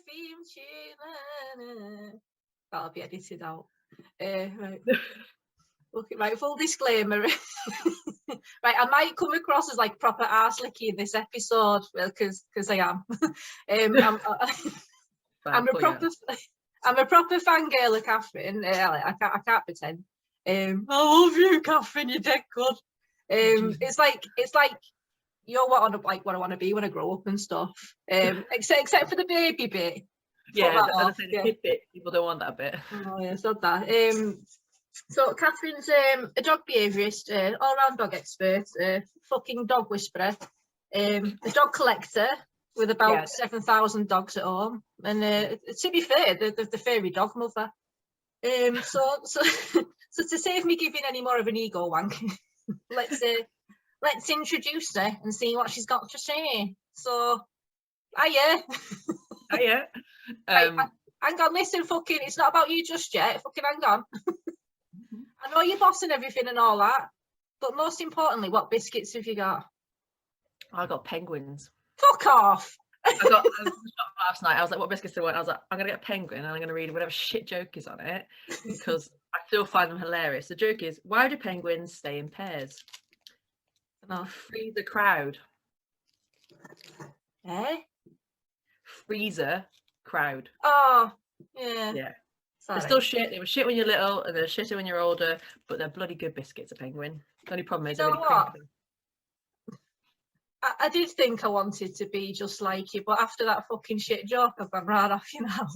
theme tune. That'll be edited out. Right. Okay, right, full disclaimer. Right, I might come across as like proper arse licky in this episode, because I am. I'm a proper fangirl of Kathryn. I can't pretend. I love you, Kathryn. You're dead good. It's like you're what I want to be when I grow up and stuff. Except for the baby bit. Yeah, the kid bit. People don't want that bit. Oh yeah, it's not that. So Kathryn's a dog behaviourist, all-round dog expert, fucking dog whisperer, a dog collector with about 7,000 dogs at home, and to be fair, the Furry Dog Mother. So to save me giving any more of an ego wank, let's introduce her and see what she's got to say. So, hiya. Hiya. Hang on, listen, fucking, it's not about you just yet. Fucking hang on. I know you're bossing everything and all that, but most importantly, what biscuits have you got? I got penguins. Fuck off! I got last night. I was like, "What biscuits do I want?" I was like, "I'm gonna get a penguin and I'm gonna read whatever shit joke is on it because I still find them hilarious." The joke is, why do penguins stay in pairs? Free the crowd. Freezer crowd. Oh, yeah. Yeah. They're still shit. They were shit when you're little and they're shitty when you're older, but they're bloody good biscuits, a penguin. The only problem is they're really crinkly. I did think I wanted to be just like you, but after that fucking shit joke, I've gone right off you now.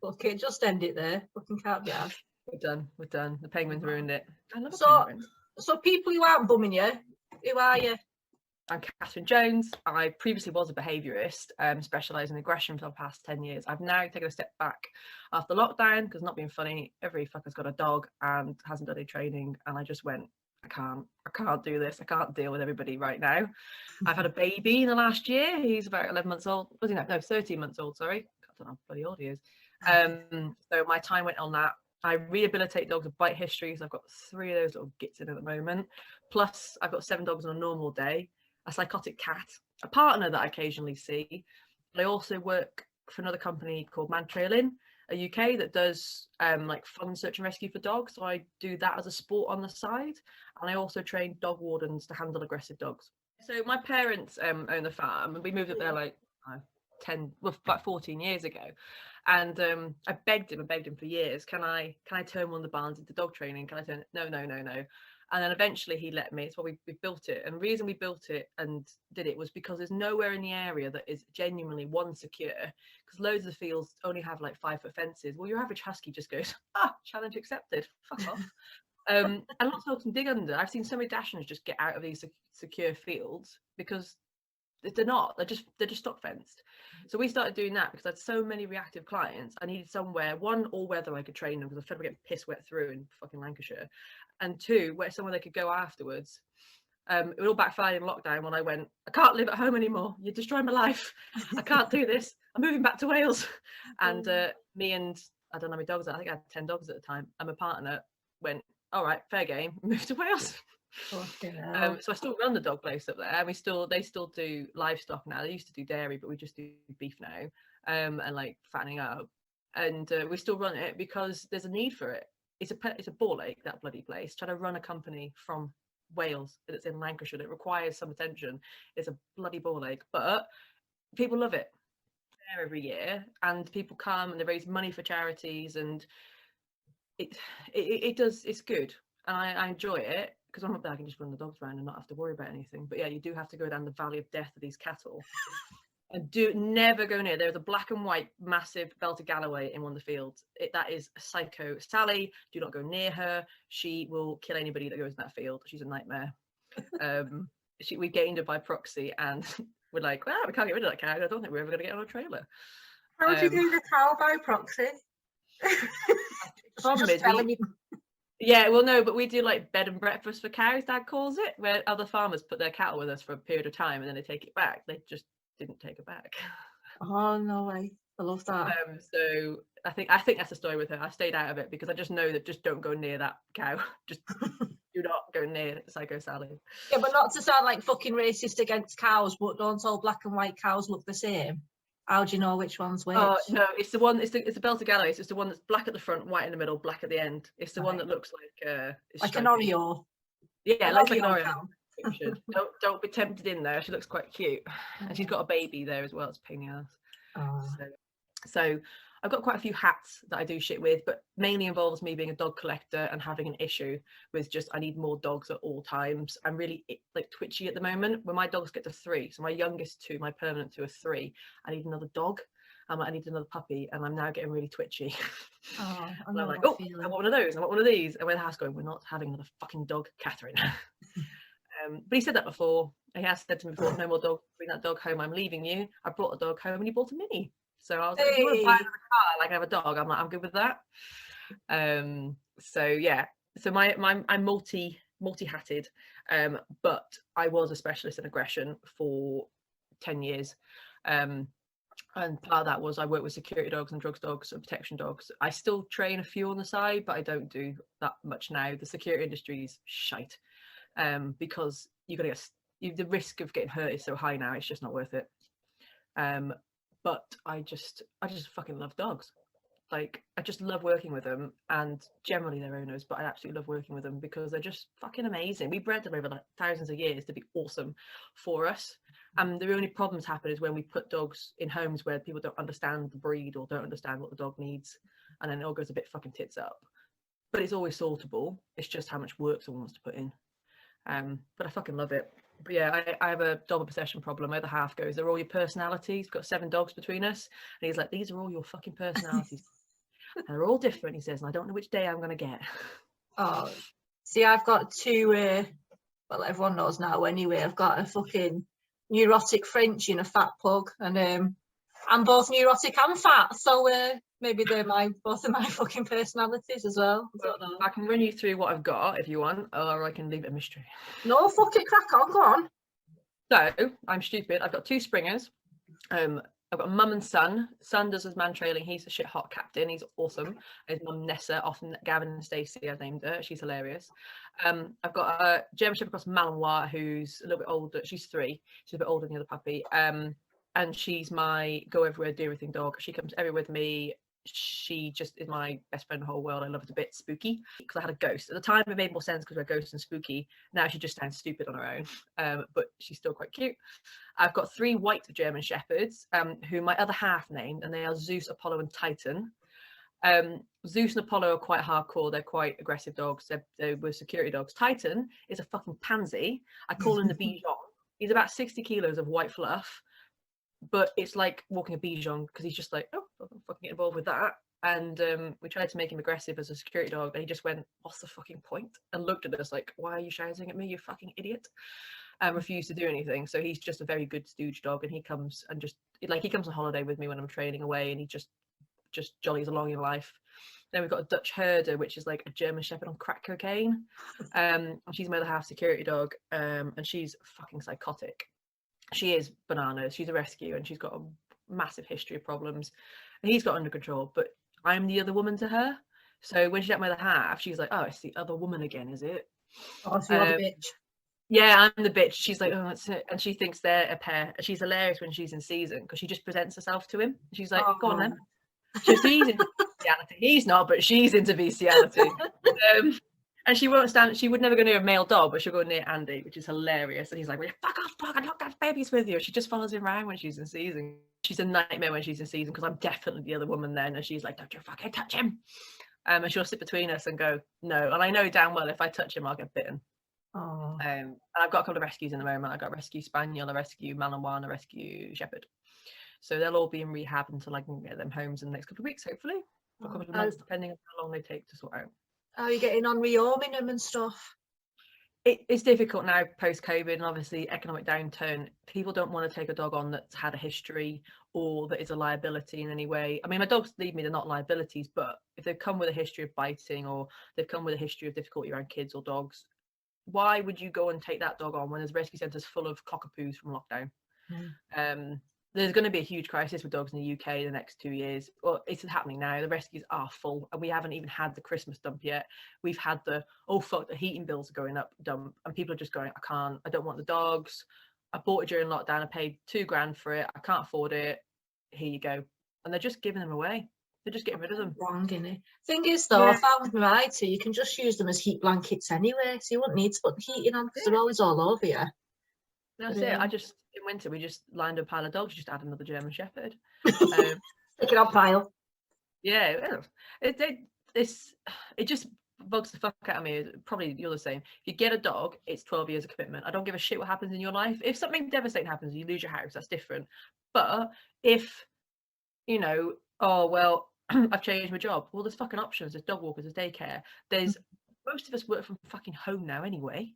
Okay, just end it there. Fucking can't be asked. We're done. The penguins ruined it. I love penguins. So people who aren't bumming you, who are you? I'm Kathryn Jones. I previously was a behaviourist, specialising in aggression for the past 10 years. I've now taken a step back after lockdown because, not being funny, every fucker's got a dog and hasn't done any training, and I just went, I can't do this. I can't deal with everybody right now. I've had a baby in the last year. He's about 11 months old. Was he no, 13 months old, sorry. I don't know how bloody old he is. So my time went on that. I rehabilitate dogs with bite histories. I've got 3 of those little gits in at the moment. Plus, I've got 7 dogs on a normal day, a psychotic cat, a partner that I occasionally see. I also work for another company called Trailing, a UK that does like fun search and rescue for dogs. So I do that as a sport on the side, and I also train dog wardens to handle aggressive dogs. So my parents own the farm, and we moved up there like 14 years ago. And I begged him for years, can I turn one of the barns into dog training? Can I turn it? No. And then eventually he let me. So we built it. And the reason we built it and did it was because there's nowhere in the area that is genuinely secure, because loads of the fields only have like 5-foot fences. Well, your average husky just goes, challenge accepted, fuck off. And lots of dogs can dig under. I've seen so many Dachshunds just get out of these secure fields because they're just stock fenced. So we started doing that because I had so many reactive clients. I needed somewhere, one, all weather I could train them because I was trying to get piss wet through in fucking Lancashire, and 2, where somewhere they could go afterwards. It all backfired in lockdown when I went, I can't live at home anymore. You're destroying my life. I can't do this. I'm moving back to Wales. And me and, I don't know how many dogs, I think I had 10 dogs at the time, and my partner went, all right, fair game, moved to Wales. So I still run the dog place up there, and they still do livestock now. They used to do dairy, but we just do beef now, and like fattening up, and we still run it because there's a need for it. It's a ball ache, that bloody place. Trying to run a company from Wales that's in Lancashire, it requires some attention. It's a bloody ball ache, but people love it. There every year, and people come and they raise money for charities, and it's good, and I enjoy it. Because I'm up there, I can just run the dogs around and not have to worry about anything. But yeah, you do have to go down the valley of death of these cattle. And do never go near. There's a black and white massive belted Galloway in one of the fields. That is a psycho. Sally, do not go near her. She will kill anybody that goes in that field. She's a nightmare. We gained her by proxy, and we're like, well, we can't get rid of that cow. I don't think we're ever going to get on a trailer. How do you do the cow by proxy? Yeah, well, no, but we do like bed and breakfast for cows, Dad calls it, where other farmers put their cattle with us for a period of time and then they take it back. They just didn't take it back. Oh, no way. I love that. So I think that's the story with her. I stayed out of it because I just know that just don't go near that cow. Just do not. go near Psycho Sally. Yeah, but not to sound like fucking racist against cows, but don't all black and white cows look the same? How do you know which one's which? Oh no, it's the one. It's the Belter Gallows. It's the one that's black at the front, white in the middle, black at the end. It's the one that looks like it's like an stripy. Oreo. Yeah, it looks like an Oreo Oreo. cow. Don't be tempted in there. She looks quite cute, and she's got a baby there as well. It's a pain in the ass. Oh. So I've got quite a few hats that I do shit with, but mainly involves me being a dog collector and having an issue with just I need more dogs at all times. I'm really like twitchy at the moment. When my dogs get to 3, so my youngest 2, my permanent 2 are 3, I need another dog. I need another puppy, and I'm now getting really twitchy. Oh, And I'm like, oh, I want one of those. I want one of these. And we're in the house going, we're not having another fucking dog, Kathryn. But he said that before. He has said to me before, no more dog. Bring that dog home. I'm leaving you. I brought a dog home, and he bought a mini. So I was like, if you want to buy another car, like I have a dog, I'm like, I'm good with that. So yeah. So I'm multi-hatted, but I was a specialist in aggression for 10 years. And part of that was I work with security dogs and drugs dogs and protection dogs. I still train a few on the side, but I don't do that much now. The security industry is shite, because you got to get the risk of getting hurt is so high now. It's just not worth it. But I just fucking love dogs. Like I just love working with them, and generally their owners, but I absolutely love working with them because they're just fucking amazing. We bred them over like thousands of years to be awesome for us. And the only problems happen is when we put dogs in homes where people don't understand the breed or don't understand what the dog needs, and then it all goes a bit fucking tits up. But it's always sortable. It's just how much work someone wants to put in. But I fucking love it. But yeah, I have a dog obsession problem. My other half goes, they're all your personalities. We've got 7 dogs between us. And he's like, these are all your fucking personalities. And they're all different, he says, and I don't know which day I'm going to get. Oh, see, I've got 2, well, everyone knows now anyway, I've got a fucking neurotic Frenchie and a fat pug, and I'm both neurotic and fat, so maybe they're both of my fucking personalities as well. I don't know. I can run you through what I've got if you want, or I can leave it a mystery. No, fuck it, crack on, go on. So, I'm stupid. I've got 2 springers. I've got a mum and son. Son does his man trailing. He's a shit hot captain. He's awesome. His mum Nessa, often Gavin and Stacey, I've named her. She's hilarious. I've got a German Shepherd cross Malinois who's a little bit older. She's 3. She's a bit older than the other puppy. And she's my go everywhere, do everything dog. She comes everywhere with me. She just is my best friend in the whole world. I love her a bit. Spooky because I had a ghost at the time. It made more sense because we're ghosts and spooky. Now she just sounds stupid on her own, but she's still quite cute. I've got 3 white German Shepherds, who my other half named, and they are Zeus, Apollo, and Titan. Zeus and Apollo are quite hardcore. They're quite aggressive dogs. They were security dogs. Titan is a fucking pansy. I call him the Bichon. He's about 60 kilos of white fluff. But it's like walking a Bichon because he's just like, oh, I don't fucking get involved with that. And we tried to make him aggressive as a security dog, and he just went, what's the fucking point? And looked at us like, why are you shouting at me, you fucking idiot? And refused to do anything. So he's just a very good stooge dog, and he comes and just like he comes on holiday with me when I'm training away, and he just jollies along in life. Then we've got a Dutch herder, which is like a German Shepherd on crack cocaine. And she's my other half security dog, and she's fucking psychotic. She is bananas. She's a rescue, and she's got a massive history of problems, and he's got under control, but I'm the other woman to her. So when she's at my other half, she's like, oh, it's the other woman again, is it? Oh, so you're the bitch. Yeah, I'm the bitch. She's like, oh, that's it. And she thinks they're a pair. She's hilarious when she's in season because she just presents herself to him. She's like, go on then. So she's into bestiality. He's not, but she's into bestiality. And she won't stand, she would never go near a male dog, but she'll go near Andy, which is hilarious. And he's like, well, fuck off, dog, I don't have babies with you. She just follows him around when she's in season. She's a nightmare when she's in season because I'm definitely the other woman then. And she's like, don't you fucking touch him. And she'll sit between us and go, no. And I know damn well if I touch him, I'll get bitten. Oh. And I've got a couple of rescues in the moment. I've got a rescue Spaniel, a rescue Malinois, and a rescue Shepherd. So they'll all be in rehab until I can get them homes in the next couple of weeks, hopefully. For a couple of months, depending on how long they take to sort out. How are you getting on rehoming them and stuff? It's difficult now post-COVID and obviously economic downturn. People don't want to take a dog on that's had a history or that is a liability in any way. I mean, my dogs, believe me, they're not liabilities, but if they've come with a history of biting or they've come with a history of difficulty around kids or dogs, why would you go and take that dog on when there's rescue centres full of cockapoos from lockdown? there's going to be a huge crisis with dogs in the UK in the next 2 years. Well, it's happening now. The rescues are full, and we haven't even had the Christmas dump yet. We've had the, oh fuck, the heating bills are going up dump, and people are just going, I don't want the dogs. I bought it during lockdown. I paid £2,000 for it. I can't afford it. Here you go. And they're just giving them away. They're just getting rid of them. Wrong, innit? Thing is, though, I found with my IT, you can just use them as heat blankets anyway, so you wouldn't need to put the heating on because they're always all over you. That's it. I just, in winter, we just lined up a pile of dogs, just add another German Shepherd. Stick it on pile. Yeah, it just bugs the fuck out of me. Probably you're the same. If you get a dog, it's 12 years of commitment. I don't give a shit what happens in your life. If something devastating happens, you lose your house, that's different. But if, you know, oh, well, I've changed my job. Well, there's fucking options. There's dog walkers, there's daycare. There's, most of us work from fucking home now anyway.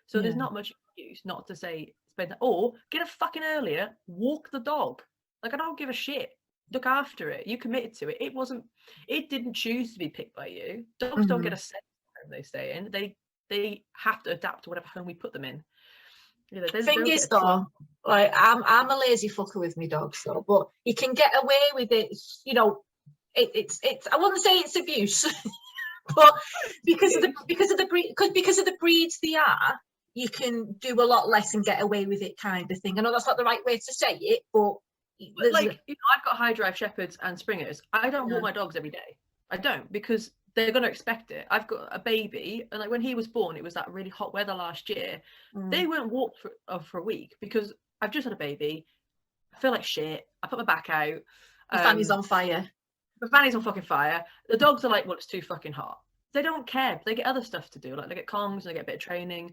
So there's not much excuse not to say, spend, or get up fucking earlier, walk the dog. Like, I don't give a shit. Look after it. You committed to it. It didn't choose to be picked by you. Dogs don't get a say in the home they stay in. They have to adapt to whatever home we put them in. You know, Thing is, though, like I'm a lazy fucker with my dogs, though, but you can get away with it. You know, it's I wouldn't say it's abuse, but because of the breeds they are, you can do a lot less and get away with it, kind of thing. I know that's not the right way to say it, but like, you know, I've got high drive shepherds and springers. I don't walk my dogs every day. I don't, because they're going to expect it. I've got a baby, and like when he was born, it was that really hot weather last year. They weren't walked for a week because I've just had a baby. I feel like shit. I put my back out. My fanny's on fire. My fanny's on fucking fire. The dogs are like, well, it's too fucking hot. They don't care. They get other stuff to do. Like, they get comms, they get a bit of training.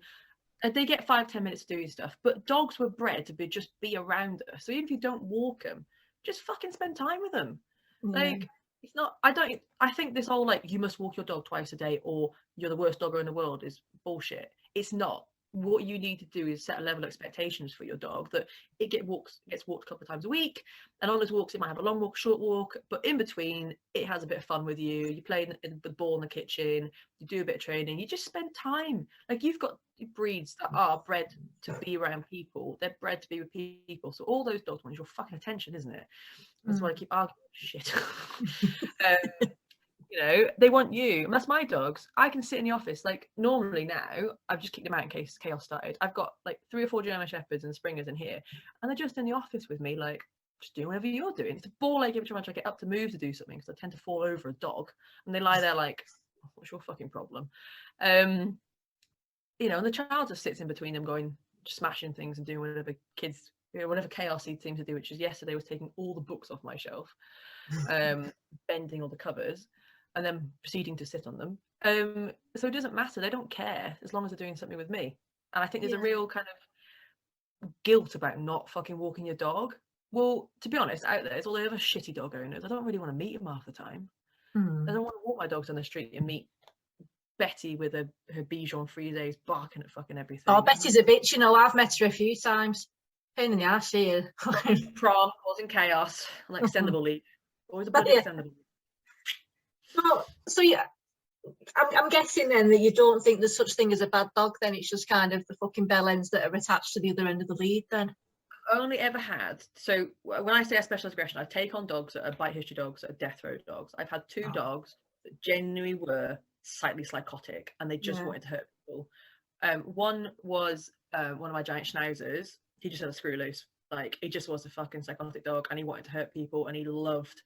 They get 5-10 minutes to do stuff. But dogs were bred to just be around us. So even if you don't walk them, just fucking spend time with them. Like, it's not, I think this whole, like, you must walk your dog twice a day or you're the worst dogger in the world is bullshit. It's not. What you need to do is set a level of expectations for your dog that it gets walked a couple of times a week, and on those walks it might have a long walk, short walk, but in between it has a bit of fun with you. You play the ball in the kitchen, you do a bit of training, you just spend time. Like, you've got breeds that are bred to be around people, they're bred to be with people, so all those dogs want your fucking attention, isn't it? That's why I keep arguing shit. You know, they want you, and that's my dogs. I can sit in the office, like, normally now I've just kicked them out in case chaos started. I've got like 3 or 4 German Shepherds and Springers in here, and they're just in the office with me, like, just doing whatever you're doing. It's a ball ache every time I get up to move to do something, because I tend to fall over a dog, and they lie there like, what's your fucking problem? You know, and the child just sits in between them, going, just smashing things and doing whatever kids, you know, whatever chaos he seems to do, which is yesterday was taking all the books off my shelf, bending all the covers, and then proceeding to sit on them. So it doesn't matter. They don't care as long as they're doing something with me. And I think there's a real kind of guilt about not fucking walking your dog. Well, to be honest, out there, it's all the other shitty dog owners. I don't really want to meet them half the time. I don't want to walk my dogs on the street and meet Betty with her Bichon Frises barking at fucking everything. Oh, Betty's a bitch, you know. I've met her a few times. Pain in the ass, she is. Prom, causing chaos, like extendable leave. Always a bloody extendable leave. So yeah, I'm guessing then that you don't think there's such thing as a bad dog. Then it's just kind of the fucking bell ends that are attached to the other end of the lead. Then only ever had, so when I say a special aggression, I take on dogs that are bite history dogs, that are death row dogs. I've had 2 dogs that genuinely were slightly psychotic, and they just wanted to hurt people. One was one of my giant schnauzers. He just had a screw loose. Like, he just was a fucking psychotic dog, and he wanted to hurt people, and he loved,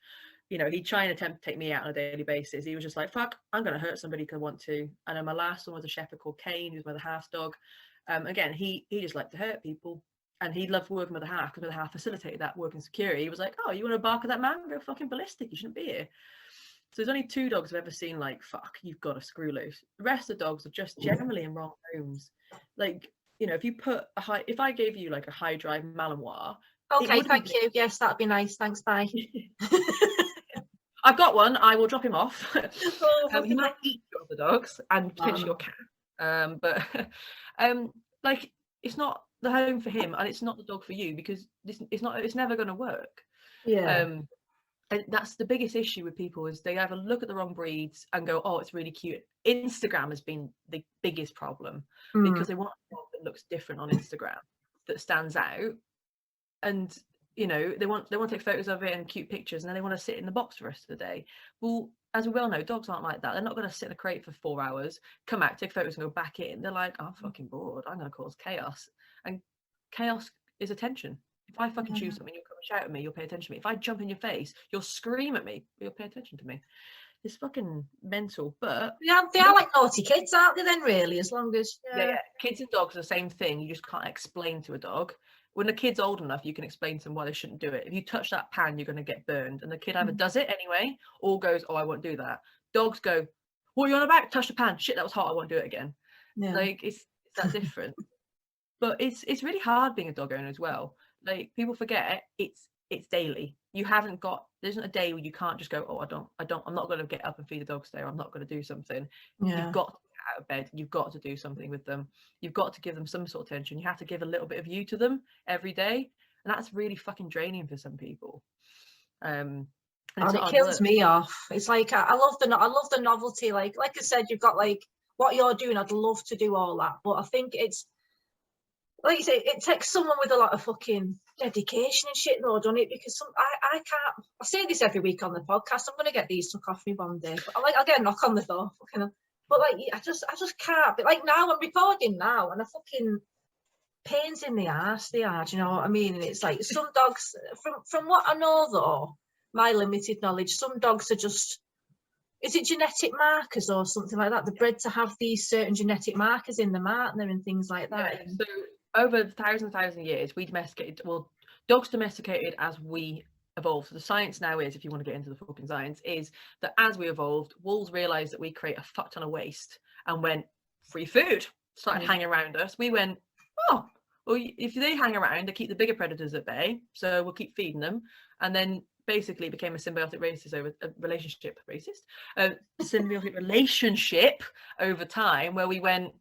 you know, he'd try and attempt to take me out on a daily basis. He was just like, fuck, I'm going to hurt somebody because I want to. And then my last one was a shepherd called Kane, who's my other half dog. Again, he just liked to hurt people, and he loved working with the half, because the half facilitated that working security. He was like, oh, you want to bark at that man? Go fucking ballistic. You shouldn't be here. So there's only 2 dogs I've ever seen like, fuck, you've got a screw loose. The rest of the dogs are just generally in wrong homes. Like, you know, if you put if I gave you like a high drive Malinois. Okay, thank you. Yes, that'd be nice. Thanks, bye. I've got one. I will drop him off. He might eat your other dogs and potentially your cat. But like, it's not the home for him, and it's not the dog for you, because it's never going to work. And that's the biggest issue with people, is they either look at the wrong breeds and go, oh, it's really cute. Instagram has been the biggest problem, because they want a dog that looks different on Instagram, that stands out. And you know, they want to take photos of it and cute pictures, and then they want to sit in the box for the rest of the day. Well, as we well know, dogs aren't like that. They're not going to sit in a crate for 4 hours, come out, take photos, and go back in. They're like, I'm fucking bored. I'm going to cause chaos, and chaos is attention. If I fucking choose something, you'll come and shout at me. You'll pay attention to me. If I jump in your face, you'll scream at me. But you'll pay attention to me. It's fucking mental. But they are like naughty kids, aren't they? Then really, as long as yeah, kids and dogs are the same thing. You just can't explain to a dog. When the kid's old enough, you can explain to them why they shouldn't do it. If you touch that pan, you're going to get burned. And the kid either does it anyway, or goes, oh, I won't do that. Dogs go, what are you on about? Touch the pan. Shit, that was hot. I won't do it again. Yeah. Like, it's that different. But it's really hard being a dog owner as well. Like, people forget it's daily. You haven't got, there isn't a day where you can't just go, oh, I'm not going to get up and feed the dogs today, or I'm not going to do something. Yeah. You've got to get out of bed. You've got to do something with them. You've got to give them some sort of attention. You have to give a little bit of you to them every day. And that's really fucking draining for some people. And it kills me off. It's like I love the novelty. Like I said, you've got like what you're doing. I'd love to do all that, but I think it's like you say, it takes someone with a lot of fucking dedication and shit though, doesn't it? Because I can't. I say this every week on the podcast. I'm gonna get these took off me one day. But I'll get a knock on the door. Fucking. But like I just can't. But like now I'm recording now, and I fucking pains in the arse. They are. Do you know what I mean? And it's like some dogs. From what I know though, my limited knowledge, some dogs are just. Is it genetic markers or something like that? They're bred to have these certain genetic markers in them, aren't there, and things like that. Yeah, so over thousands of years, dogs domesticated as we evolved. So the science now is, if you want to get into the fucking science, is that as we evolved, wolves realised that we create a fuck ton of waste and went, free food, started hanging around us. We went, oh, well, if they hang around, they keep the bigger predators at bay, so we'll keep feeding them. And then basically became a symbiotic relationship over time, where we went,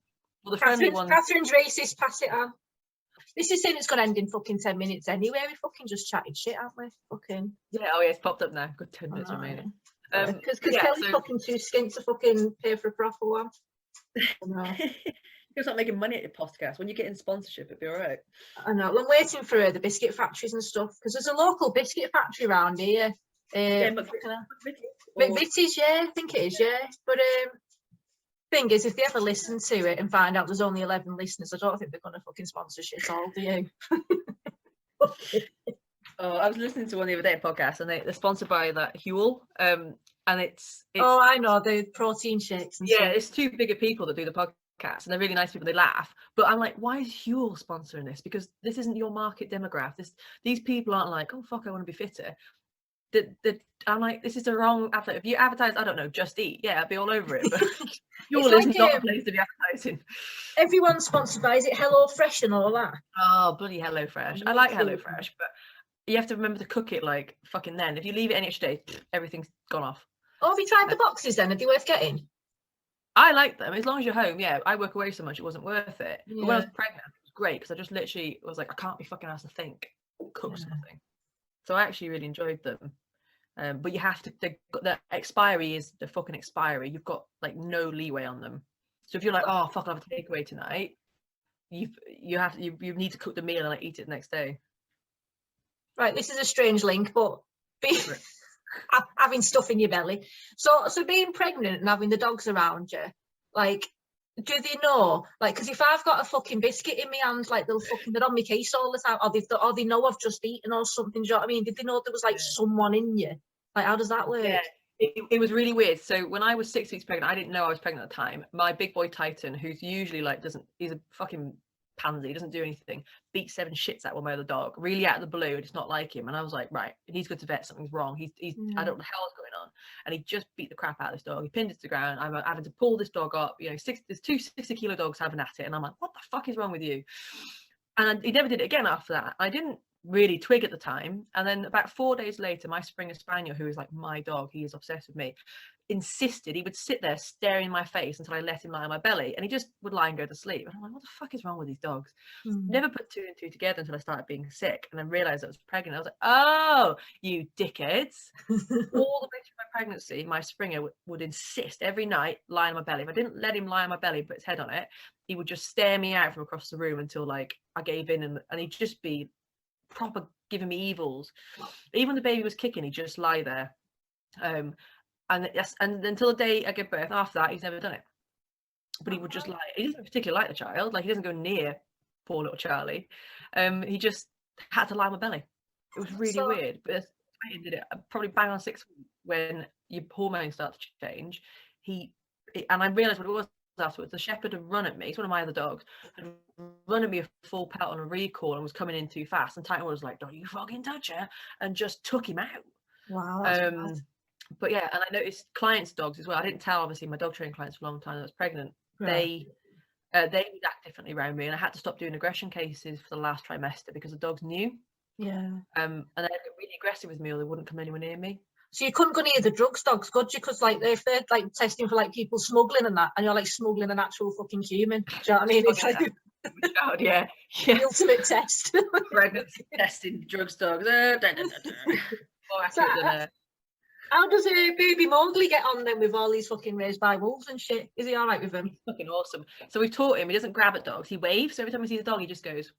well, the friendly ones. Kathryn's racist, pass it on. This is saying it's going to end in fucking 10 minutes anyway. We fucking just chatted shit, haven't we? Fucking. Yeah, oh yeah, it's popped up now. Good 10 minutes remaining. Because Kelly's fucking too skint to fucking pay for a proper one. You're not making money at your podcast. When you get in sponsorship, it'd be all right. I know. I'm waiting for the biscuit factories and stuff, because there's a local biscuit factory around here. McVitie's, yeah, I think it is, yeah. But thing is, if they ever listen to it and find out there's only 11 listeners, I don't think they're going to fucking sponsor shit all, do you? Oh, I was listening to one the other day, podcast, and they're sponsored by that Huel, and it's oh, I know, the protein shakes and stuff. It's two bigger people that do the podcast, and they're really nice people. They laugh, but I'm like, why is Huel sponsoring this? Because this isn't your market demographic. These people aren't like, oh fuck, I want to be fitter. I'm like, this is the wrong advert. If you advertise, I don't know, Just Eat, yeah, I'd be all over it. But Huel is not the place to be advertising. Everyone's sponsored by, is it Hello Fresh and all that? Oh, bloody Hello Fresh. I like Hello Fresh, but you have to remember to cook it like fucking then. If you leave it any extra day, everything's gone off. Oh, have you tried the boxes then? Are they worth getting? I like them. As long as you're home, yeah. I work away so much, it wasn't worth it. Yeah. But when I was pregnant, it was great, because I just literally was like, I can't be fucking asked to think, cook something. So I actually really enjoyed them. But you have to, the expiry is the fucking expiry. You've got like no leeway on them. So if you're like, oh fuck, I'll have a takeaway tonight, you need to cook the meal and like eat it the next day. Right, this is a strange link, but having stuff in your belly. So being pregnant and having the dogs around you, like, do they know? Like, because if I've got a fucking biscuit in my hand, like they're on my case all the time, or they know I've just eaten or something. Do you know what I mean? Did they know there was like someone in you? Like, how does that work? Yeah. It was really weird. So when I was 6 weeks pregnant, I didn't know I was pregnant at the time. My big boy Titan, who's usually like he's a fucking pansy, doesn't do anything, beat 7 shits at one by the dog, really out of the blue. It's not like him. And I was like, right, he needs to go to vet, something's wrong. He's I don't know the hell's going on. And he just beat the crap out of this dog. He pinned it to the ground. I'm having to pull this dog up. You know, there's 2 60-kilo dogs having at it. And I'm like, what the fuck is wrong with you? And he never did it again after that. I didn't really twig at the time. And then about 4 days later, my Springer Spaniel, who is like my dog, he is obsessed with me, insisted he would sit there staring in my face until I let him lie on my belly, and he just would lie and go to sleep. And I'm like, what the fuck is wrong with these dogs? Never put 2 and 2 together until I started being sick, and then realized I was pregnant. I was like, oh, you dickheads. All the way through my pregnancy, my Springer would insist every night lie on my belly. If I didn't let him lie on my belly, put his head on it, he would just stare me out from across the room until like I gave in, and he'd just be proper giving me evils. Even the baby was kicking, he'd just lie there. And until the day I give birth, after that, he's never done it. But he would just lie. He doesn't particularly like the child. Like, he doesn't go near poor little Charlie. He just had to lie on my belly. It was really weird. But I did it probably bang on 6 weeks when your hormones start to change. And I realised what it was afterwards. The shepherd had run at me. It's one of my other dogs. Had run at me a full pelt on a recall and was coming in too fast. And Titan was like, "Don't you fucking touch her!" and just took him out. Wow. That's but yeah, and I noticed clients' dogs as well. I didn't tell, obviously, my dog training clients for a long time that I was pregnant. Right. They would act differently around me, and I had to stop doing aggression cases for the last trimester because the dogs knew. Yeah. And they'd get really aggressive with me, or they wouldn't come anywhere near me. So you couldn't go near the drugs dogs, could you? Because like if they're like testing for like people smuggling and that, and you're like smuggling an actual fucking human. Do you know what I mean? It's like yeah. The ultimate test. Pregnancy testing drugs dogs. More accurate than How does a baby Mowgli get on then with all these fucking raised by wolves and shit? Is he all right with them? He's fucking awesome. So we've taught him, he doesn't grab at dogs, he waves. So every time he sees a dog, he just goes,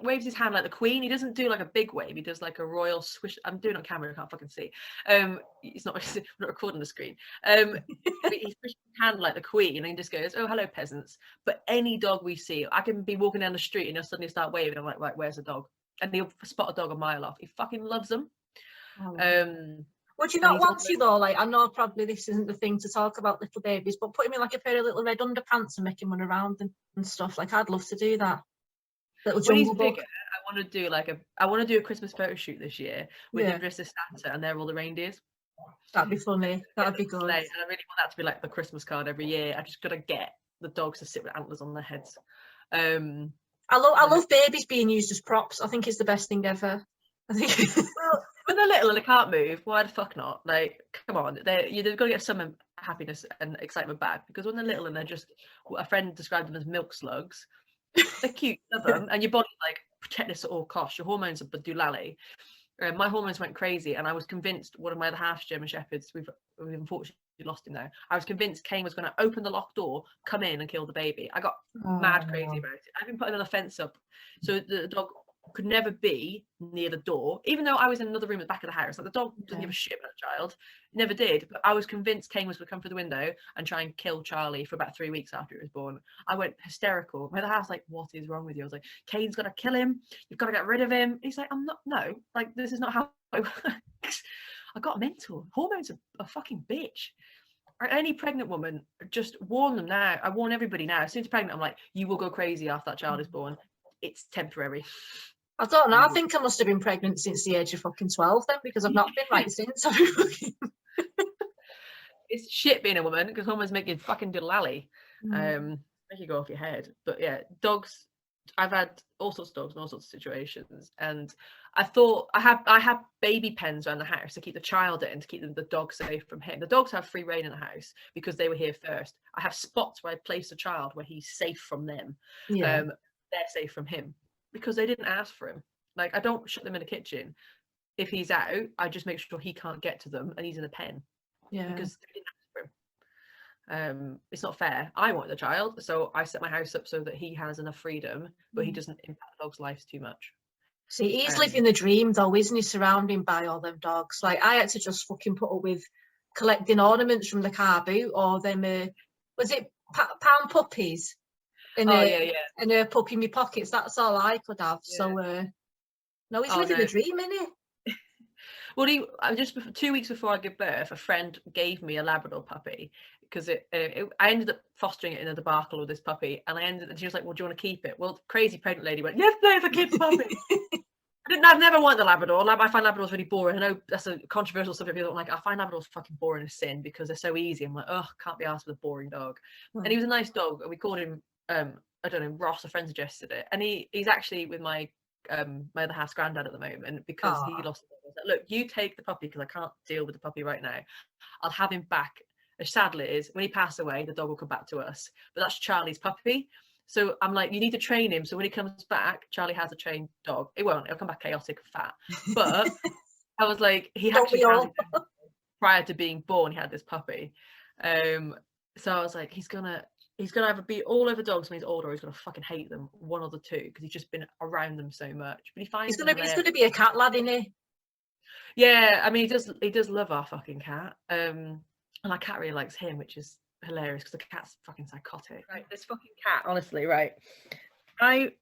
waves his hand like the Queen. He doesn't do like a big wave, he does like a royal swish. I'm doing it on camera, I can't fucking see. It's not, we're not recording the screen. He swishes his hand like the Queen and he just goes, "Oh, hello, peasants." But any dog we see, I can be walking down the street and he'll suddenly start waving. I'm like, right, where's the dog? And he'll spot a dog a mile off. He fucking loves them. Would you not want to though? Like, I know probably this isn't the thing to talk about little babies, but put him in like a pair of little red underpants and make him run around and stuff. Like, I'd love to do that. Little when he's jungle bigger, I want to do a Christmas photo shoot this year with him dressed as Santa and they're all the reindeers. That'd be funny. That'd be good. And I really want that to be like the Christmas card every year. I just gotta get the dogs to sit with antlers on their heads. I love babies being used as props. I think it's the best thing ever. I think. Well, when they're little and they can't move, why the fuck not? Like, come on, they've got to get some happiness and excitement back, because when they're little and they're just, a friend described them as milk slugs. They're cute, love them, and your body's like, protect this at all costs. Your hormones are doolally. My hormones went crazy, and I was convinced one of my other half German shepherds, we've unfortunately lost him now. I was convinced Kane was going to open the locked door, come in and kill the baby. I got mad crazy about it. I've been putting another fence up so the dog could never be near the door, even though I was in another room at the back of the house. Like, the dog doesn't give a shit about the child. It never did. But I was convinced Kane was going to come through the window and try and kill Charlie for about 3 weeks after he was born. I went hysterical. My other half was like, "What is wrong with you?" I was like, "Kane's got to kill him. You've got to get rid of him." He's like, "No, like, this is not how it works." I got mental. Hormones are a fucking bitch. Any pregnant woman, just warn them now. I warn everybody now. As soon as you're pregnant, I'm like, you will go crazy after that child is born. It's temporary. I don't know. I think I must have been pregnant since the age of fucking 12 then, because I've not been right since. It's shit being a woman, because hormones make you fucking diddle-lally. Make you go off your head. But yeah, dogs, I've had all sorts of dogs in all sorts of situations, and I thought I have baby pens around the house to keep the child in, to keep the dog safe from him. The dogs have free reign in the house because they were here first. I have spots where I place a child where he's safe from them. They're safe from him because they didn't ask for him. Like, I don't shut them in the kitchen. If he's out, I just make sure he can't get to them and he's in a pen. Because they didn't ask for him. It's not fair. I want the child, so I set my house up so that he has enough freedom, but he doesn't impact the dog's lives too much. See, he's living the dream though, isn't he? Surrounded by all them dogs. Like, I had to just fucking put up with collecting ornaments from the car boot, or them was it pound puppies? And a puppy in my pockets. That's all I could have. So no, he's living the dream, isn't he? Well, just 2 weeks before I give birth, a friend gave me a Labrador puppy, because I ended up fostering it in a debacle with this puppy, and she was like, "Well, do you want to keep it?" Well, the crazy pregnant lady went, "Yes, please, I keep the puppy." I've never wanted the Labrador. I find Labradors really boring. I know that's a controversial subject. People don't like. I find Labradors fucking boring as sin because they're so easy. I'm like, oh, can't be asked with a boring dog. And he was a nice dog, and we called him I don't know, Ross. A friend suggested it, and he's actually with my other half's granddad at the moment, because he lost it. I was like, "Look, you take the puppy because I can't deal with the puppy right now. I'll have him back." As sadly it is, when he passes away, the dog will come back to us. But that's Charlie's puppy. So I'm like, you need to train him. So when he comes back, Charlie has a trained dog. It won't. It'll come back chaotic and fat. But I was like, he actually has it prior to being born. He had this puppy. So I was like, he's gonna he's gonna either be all over dogs when he's older, or he's gonna fucking hate them, one or the two, because he's just been around them so much. But he finds He's gonna be a cat lad, isn't he? Yeah, I mean, he does love our fucking cat. And our cat really likes him, which is hilarious because the cat's fucking psychotic. Right, this fucking cat, honestly, right.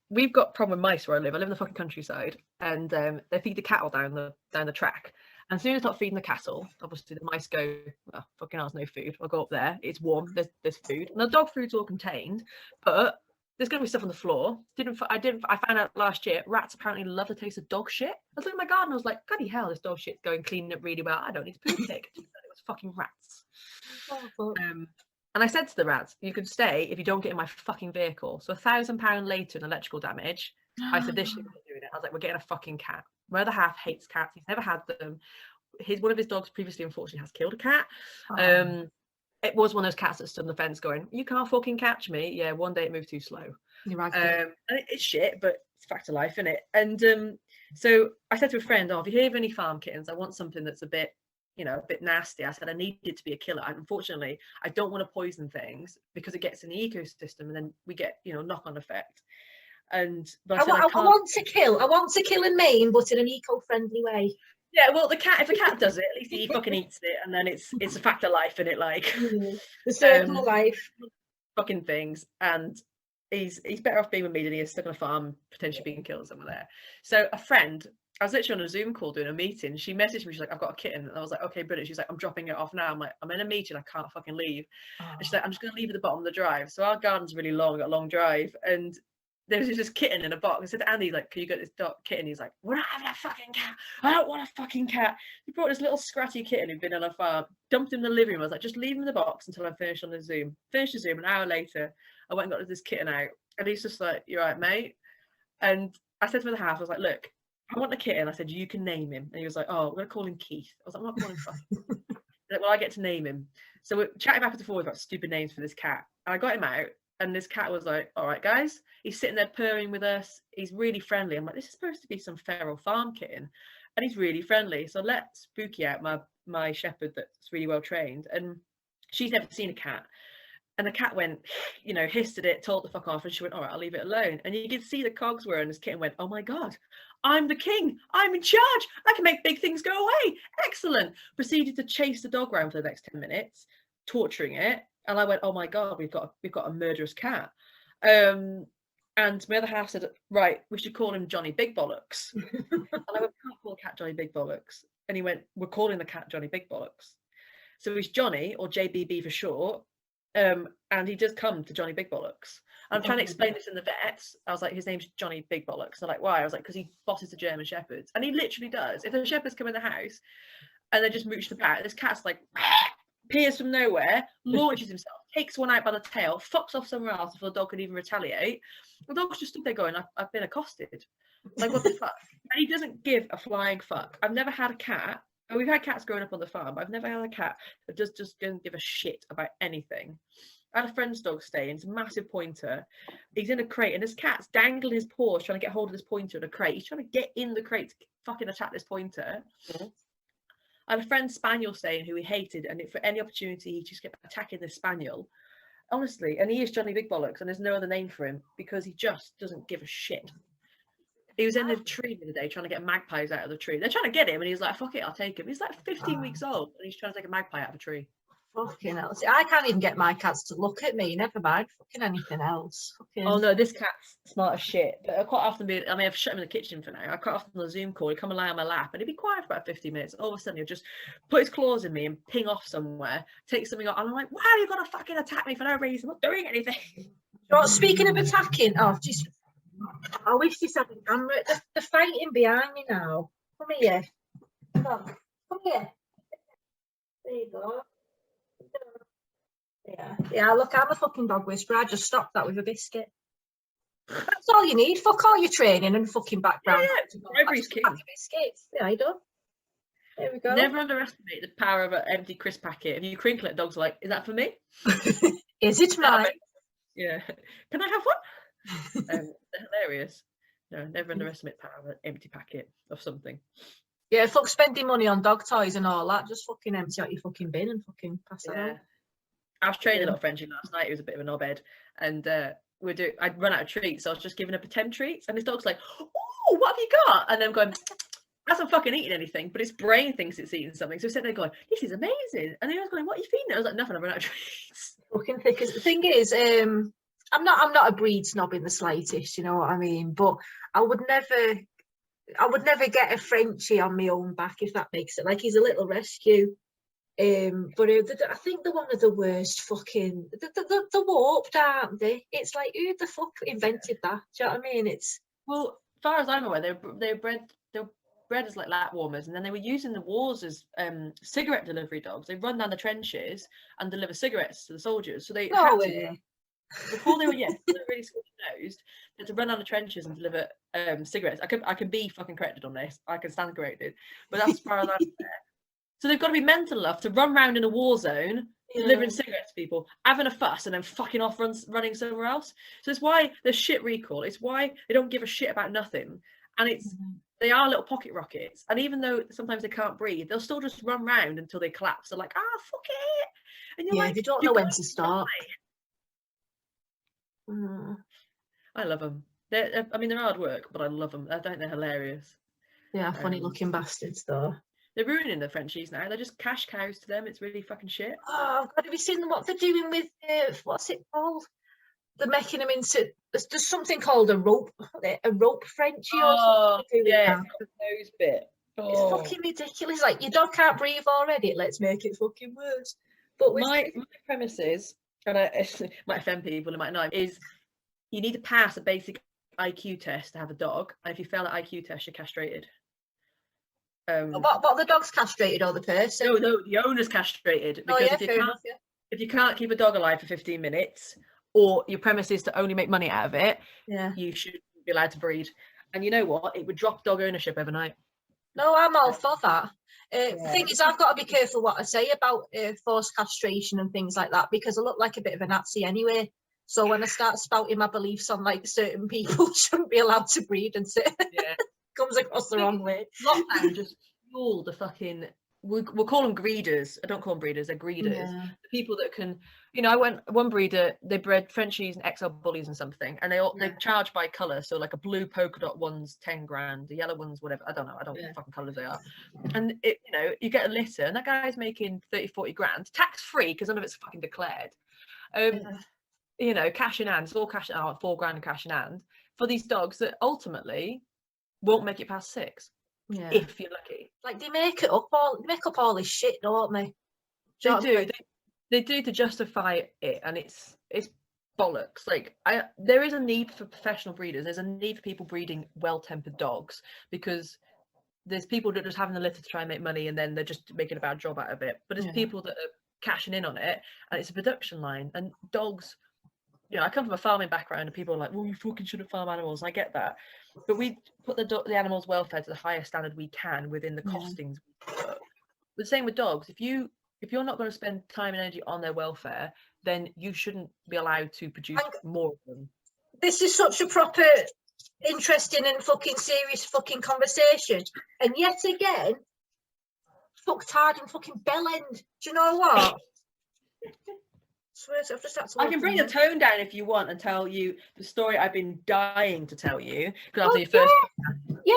We've got a problem with mice where I live. I live in the fucking countryside, and they feed the cattle down the track. And as soon as I start feeding the cattle, obviously the mice go, well, fucking hell, there's no food. I'll go up there. It's warm. There's food. And the dog food's all contained, but there's going to be stuff on the floor. I found out last year, rats apparently love the taste of dog shit. I was looking at my garden, I was like, bloody hell, this dog shit's going cleaning up really well. I don't need to poop pick. It was fucking rats. And I said to the rats, you can stay if you don't get in my fucking vehicle. So £1,000 later in electrical damage, I said, this shit, we're doing it. I was like, we're getting a fucking cat. My other half hates cats. He's never had them. One of his dogs previously, unfortunately, has killed a cat. It was one of those cats that stood on the fence going, you can't fucking catch me. Yeah, one day it moved too slow. And it's shit, but it's a fact of life, isn't it? And so I said to a friend, if you hear of any farm kittens, I want something that's a bit nasty. I said I need it to be a killer. And unfortunately, I don't want to poison things because it gets in the ecosystem and then we get, knock-on effect. But I want to kill and maim, but in an eco-friendly way. Yeah, well, if a cat does it, at least he fucking eats it, and then it's a fact of life, isn't it? Like the circle of life, fucking things. And he's better off being with me than he is stuck on a farm, potentially being killed somewhere there. So a friend, I was literally on a Zoom call doing a meeting. She messaged me. She's like, "I've got a kitten," and I was like, "Okay, brilliant." She's like, "I'm dropping it off now." I'm like, "I'm in a meeting. I can't fucking leave." And she's like, "I'm just gonna leave at the bottom of the drive." So our garden's really long, got a long drive, and there was this kitten in a box. I said to Andy, like, "Can you get this kitten?" He's like, "We're not having a fucking cat. I don't want a fucking cat." He brought this little scratchy kitten who'd been on a farm, dumped him in the living room. I was like, "Just leave him in the box until I'm finished on the Zoom." Finished the Zoom. An hour later, I went and got this kitten out, and he's just like, "You right, mate?" And I said to the house, I was like, "Look, I want a kitten." I said, "You can name him." And he was like, "Oh, we're gonna call him Keith." I was like, "I'm not calling him fucking." Like, well, I get to name him. So we're chatting back and forth about stupid names for this cat. And I got him out. And this cat was like, "All right, guys." He's sitting there purring with us. He's really friendly. I'm like, this is supposed to be some feral farm kitten. And he's really friendly. So let Spooky out, my shepherd that's really well trained. And she's never seen a cat. And the cat went, hissed at it, told the fuck off. And she went, "All right, I'll leave it alone." And you could see the cogs were, and this kitten went, "Oh my God, I'm the king. I'm in charge. I can make big things go away. Excellent." Proceeded to chase the dog around for the next 10 minutes, torturing it. And I went, "Oh my God, we've got a murderous cat." And my other half said, "Right, we should call him Johnny Big Bollocks." And I went, "We can't call the cat Johnny Big Bollocks." And he went, "We're calling the cat Johnny Big Bollocks." So he's Johnny, or JBB for short. And he does come to Johnny Big Bollocks. I'm trying to explain this in the vets. I was like, his name's Johnny Big Bollocks. They're like, "Why?" I was like, "Because he bosses the German Shepherds." And he literally does. If the Shepherds come in the house and they just mooch about, this cat's like, appears from nowhere, launches himself, takes one out by the tail, fucks off somewhere else before the dog can even retaliate. The dog's just stood there going, I've been accosted. Like, what the fuck? And he doesn't give a flying fuck. I've never had a cat, and we've had cats growing up on the farm, but I've never had a cat that just doesn't give a shit about anything. I had a friend's dog staying. It's a massive pointer. He's in a crate, and this cat's dangling his paws trying to get hold of this pointer in a crate. He's trying to get in the crate to fucking attack this pointer. Yeah. I had a friend spaniel staying who he hated, and for any opportunity he just kept attacking this spaniel. Honestly, and he is Johnny Big Bollocks, and there's no other name for him because he just doesn't give a shit. He was in the tree the other day trying to get magpies out of the tree. They're trying to get him, and he's like, "Fuck it, I'll take him." He's like 15 weeks old, and he's trying to take a magpie out of a tree. Fucking hell. See, I can't even get my cats to look at me, never mind fucking anything else. Fucking... Oh no, this cat's smart as shit. But I've shut him in the kitchen for now. I quite often on a Zoom call, he'd come and lie on my lap and he'd be quiet for about 50 minutes. All of a sudden he'll just put his claws in me and ping off somewhere, take something off, and I'm like, "Why are you gonna fucking attack me for no reason? I'm not doing anything." So, speaking of attacking, just I wish this had a camera. They're fighting behind me now. Come here. Come here. There you go. Yeah, look, I'm a fucking dog whisperer. I just stopped that with a biscuit. That's all you need. Fuck all your training and fucking background. Yeah, everybody's key. Biscuits. There you go. There we go. Never underestimate the power of an empty crisp packet. If you crinkle it, dogs are like, "Is that for me?" Is it mine? Yeah. Can I have one? They're hilarious. No, never underestimate the power of an empty packet of something. Yeah, fuck spending money on dog toys and all that. Just fucking empty out your fucking bin and fucking pass it out. I was training a little Frenchie last night. He was a bit of a knobhead, and I'd run out of treats, so I was just giving him pretend treats, and his dog's like, "Oh, what have you got?" And then I'm going, hasn't fucking eaten anything, but its brain thinks it's eating something. So it's sitting there going, "This is amazing." And then I was going, "What are you feeding it?" I was like, "Nothing. I've run out of treats." Fucking thick. The thing is, I'm not a breed snob in the slightest. You know what I mean? But I would never get a Frenchie on my own back, if that makes it. Like, he's a little rescue. But I think they're one of the worst fucking. They're warped, aren't they? It's like, who the fuck invented that? Do you know what I mean? It's Well, as far as I'm aware, they were bred as like lap warmers, and then they were using the wars as cigarette delivery dogs. They run down the trenches and deliver cigarettes to the soldiers. So they had to, before they were they were really squishy-nosed, they had to run down the trenches and deliver cigarettes. I can be fucking corrected on this. I can stand corrected, but that's as far as I'm aware. So they've got to be mental enough to run around in a war zone, delivering cigarettes to people, having a fuss, and then fucking off running somewhere else. So it's why there's shit recall. It's why they don't give a shit about nothing. And they are little pocket rockets. And even though sometimes they can't breathe, they'll still just run around until they collapse. They're like, fuck it. And you're like, they don't know when to stop. I love them. They're hard work, but I love them. I think they're hilarious. Yeah, funny looking bastards though. They're ruining the Frenchies now. They're just cash cows to them. It's really fucking shit. Oh God, have you seen what they're doing with what's it called? They're making them into. There's something called a rope Frenchie or something. Yeah, the nose bit. It's fucking ridiculous. Like, your dog can't breathe already. Let's make it fucking worse. But my premise is, and it might offend people, it might not, is you need to pass a basic IQ test to have a dog, and if you fail that IQ test, you're castrated. What are the dogs castrated or the person? No, the owner's castrated. Because if you can't keep a dog alive for 15 minutes, or your premise is to only make money out of it, you shouldn't be allowed to breed. And you know what? It would drop dog ownership overnight. No, I'm all for that. The thing is, I've got to be careful what I say about forced castration and things like that, because I look like a bit of a Nazi anyway. So when I start spouting my beliefs on like certain people shouldn't be allowed to breed and sit, comes across the wrong way. Lockdown just fueled the fucking. We'll call them greeders. I don't call them breeders. They're greeders. The people that can, one breeder, they bred Frenchies and XL bullies and something, and they charge by colour. So like a blue polka dot one's 10 grand, the yellow one's whatever. I don't know. I don't know what fucking colours they are. And you get a litter, and that guy's making 30-40 grand, tax free because none of it's fucking declared. Cash in hand. It's all cash out, 4 grand cash in hand for these dogs that ultimately won't make it past 6. Yeah. If you're lucky. Like, they make up all this shit, don't they? They do to justify it, and it's bollocks. Like, there is a need for professional breeders. There's a need for people breeding well-tempered dogs, because there's people that are just having the litter to try and make money, and then they're just making a bad job out of it. But there's people that are cashing in on it, and it's a production line. And dogs, I come from a farming background, and people are like, well, you fucking shouldn't farm animals. And I get that. But we put the animals' welfare to the highest standard we can within the costings. But the same with dogs. If you're not going to spend time and energy on their welfare, then you shouldn't be allowed to produce more of them. This is such a proper, interesting and fucking serious fucking conversation. And yet again, fucked hard and fucking bell end. Do you know what? I can bring the tone down if you want and tell you the story I've been dying to tell you. Because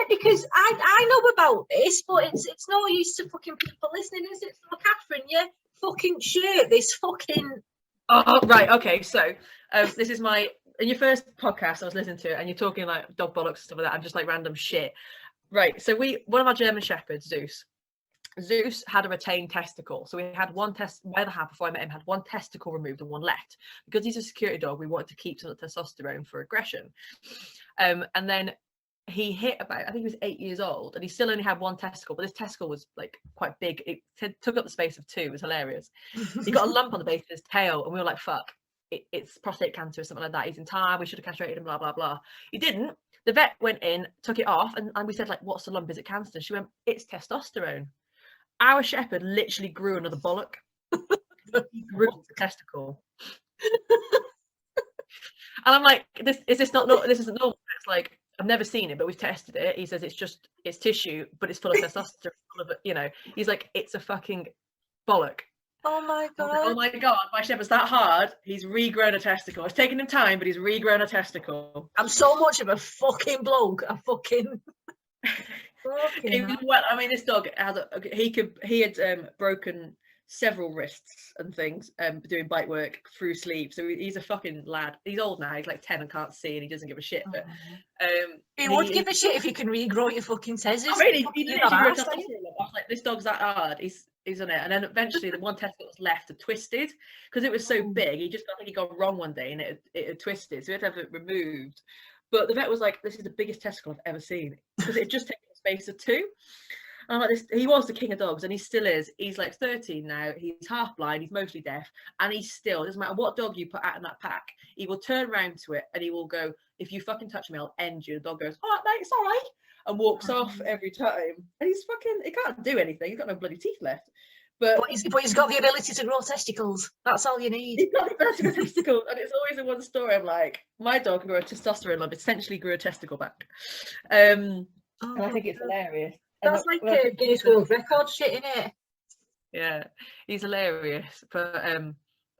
because I know about this, but it's no use to fucking people listening, is it? So, Kathryn, fucking shit, this fucking. Oh right, okay. So this is in your first podcast I was listening to it, and you're talking like dog bollocks and stuff like that, and just like random shit. Right. So one of our German shepherds, Zeus had a retained testicle. So we had one my other half before I met him had one testicle removed and one left. Because he's a security dog, we wanted to keep some of the testosterone for aggression. And then he hit about, I think he was 8 years old, and he still only had one testicle, but this testicle was like quite big. It took up the space of 2. It was hilarious. He got a lump on the base of his tail, and we were like, fuck, it's prostate cancer or something like that. He's entire, we should have castrated him, blah, blah, blah. He didn't. The vet went in, took it off, and we said, like, what's the lump? Is it cancer? She went, it's testosterone. Our shepherd literally grew another bollock. He grew the testicle. And I'm like, this isn't normal. It's like, I've never seen it, but we've tested it. He says it's tissue, but it's full of testosterone, full of, he's like, it's a fucking bollock. Oh my I was like, oh god. my god, my shepherd's that hard. He's regrown a testicle. It's taken him time, but he's regrown a testicle. I'm so much of a fucking bloke. I fucking He was, hell. well, I mean, this dog has he had broken several wrists and things doing bite work through sleep. So he's a fucking lad. He's old now. He's like 10 and can't see, and he doesn't give a shit. But You would give a shit if you can regrow your fucking tezes. I mean, he You're literally not grew a arsed, are you? testosterone. I was like, this dog's that hard. He's on it. And then eventually the one testicle was left had twisted because it was so big. He just, I think he got wrong one day and it had twisted. So we had to have it removed. But the vet was like, this is the biggest testicle I've ever seen because it had just taken a space of 2. And I'm like, this, he was the king of dogs and he still is. He's like 13 now. He's half blind. He's mostly deaf. And he's still, doesn't matter what dog you put out in that pack, he will turn around to it and he will go, if you fucking touch me, I'll end you. The dog goes, all right, mate, it's all right. And walks off every time. And he's fucking, he can't do anything. He's got no bloody teeth left. But he's got the ability to grow testicles. That's all you need. he's got the ability to grow testicles. And it's always in one story. I'm like, my dog grew a testosterone lump, essentially grew a testicle back. And I think it's hilarious. That's like Guinness World Record shit, innit? Yeah, he's hilarious. But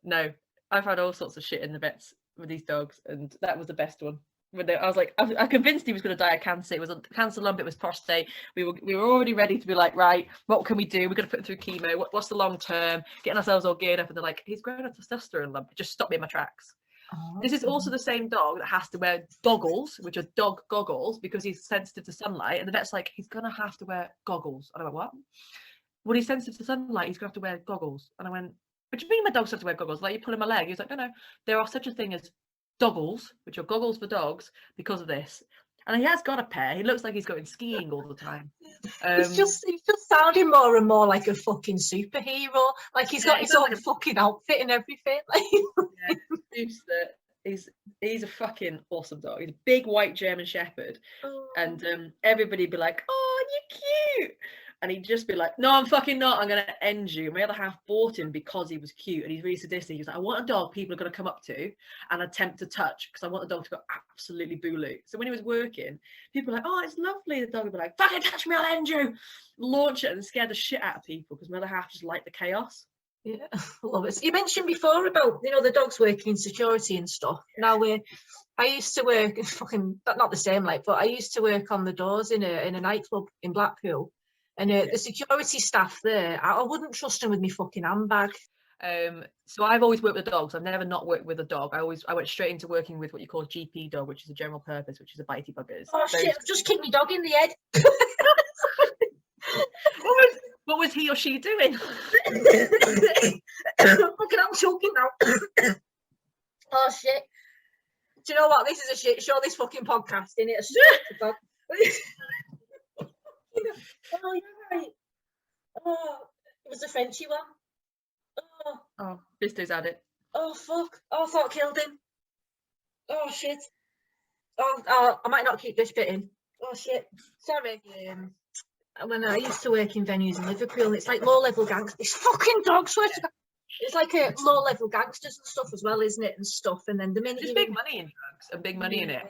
no, I've had all sorts of shit in the vets with these dogs, and that was the best one. When I was like, I convinced he was going to die of cancer. It was a cancer lump. It was prostate. We were already ready to be like, right, what can we do? We're going to put him through chemo. What's the long term? Getting ourselves all geared up, and they're like, he's grown a testosterone lump. It just stopped me in my tracks. This is also the same dog that has to wear goggles, which are dog goggles, because he's sensitive to sunlight. And the vet's like, he's going to have to wear goggles. And I went, what? Well, he's sensitive to sunlight. He's going to have to wear goggles. And I went, what do you mean my dog's have to wear goggles? Like, you pulling my leg? He was like, no. There are such a thing as doggles, which are goggles for dogs, because of this. And he has got a pair. He looks like he's going skiing all the time. He's just sounding more and more like a fucking superhero. Like he's got his own fucking outfit and everything. Like He's a fucking awesome dog. He's a big white German Shepherd, and everybody be like, "Oh, you're cute," and he'd just be like, "No, I'm fucking not. I'm gonna end you." My other half bought him because he was cute and he's really sadistic. He was like, "I want a dog people are gonna come up to and attempt to touch because I want the dog to go absolutely booloo." So when he was working, people were like, "Oh, it's lovely." The dog would be like, "Fucking touch me, I'll end you." Launch it and scare the shit out of people because my other half just liked the chaos. Yeah, I love it. You mentioned before about the dogs working in security and stuff. Now I used to work fucking not the same but I used to work on the doors in a nightclub in Blackpool, and the security staff there, I wouldn't trust them with me fucking handbag. So I've always worked with dogs. I've never not worked with a dog. I went straight into working with what you call GP dog, which is a general purpose, which is a bitey buggers. Oh shit! I've just kicked my dog in the head. What was he or she doing? Fucking, I'm choking now. Oh shit! Do you know what? This is a shit show. This fucking podcast, innit? Oh, you're right. Oh, it was a Frenchy one. Oh, Bisto's had it. Oh fuck! Oh, I thought I killed him. Oh shit! Oh, I might not keep this bit in. Oh shit! Sorry. When I used to work in venues in Liverpool, and it's like low-level gangsters. This fucking dog, swear to God. It's like a low-level gangsters and stuff as well, isn't it? And stuff. And then the minute there's big money in drugs and big money in it.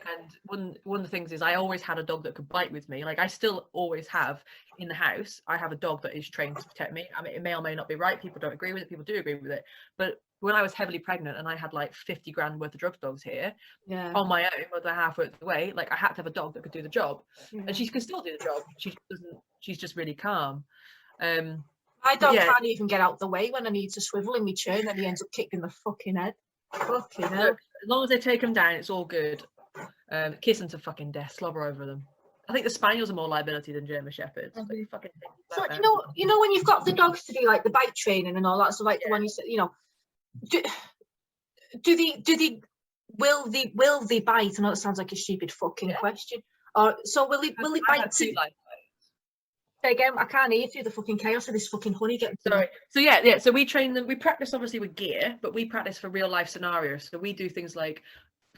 And one of the things is I always had a dog that could bite with me. Like I still always have in the house. I have a dog that is trained to protect me. I mean, it may or may not be right. People don't agree with it. People do agree with it. But when I was heavily pregnant and I had like 50 grand worth of drug dogs here on my own, more than half worth away, like I had to have a dog that could do the job, and she can still do the job. She's just really calm. My dog can't even get out the way when I need to swivel in my chair, and then he ends up kicking the fucking head. Fucking hell. Look, as long as they take them down, it's all good. Kiss them to fucking death, slobber over them. I think the Spaniels are more liability than German Shepherds. Like, fucking so you know when you've got the dogs to do like the bite training and all that, so like the one you said, will they bite? I know it sounds like a stupid fucking question. Or so will they bite too? Say again, I can't hear through the fucking chaos of this fucking honey getting. Sorry. So so we train them. We practice obviously with gear, but we practice for real life scenarios. So we do things like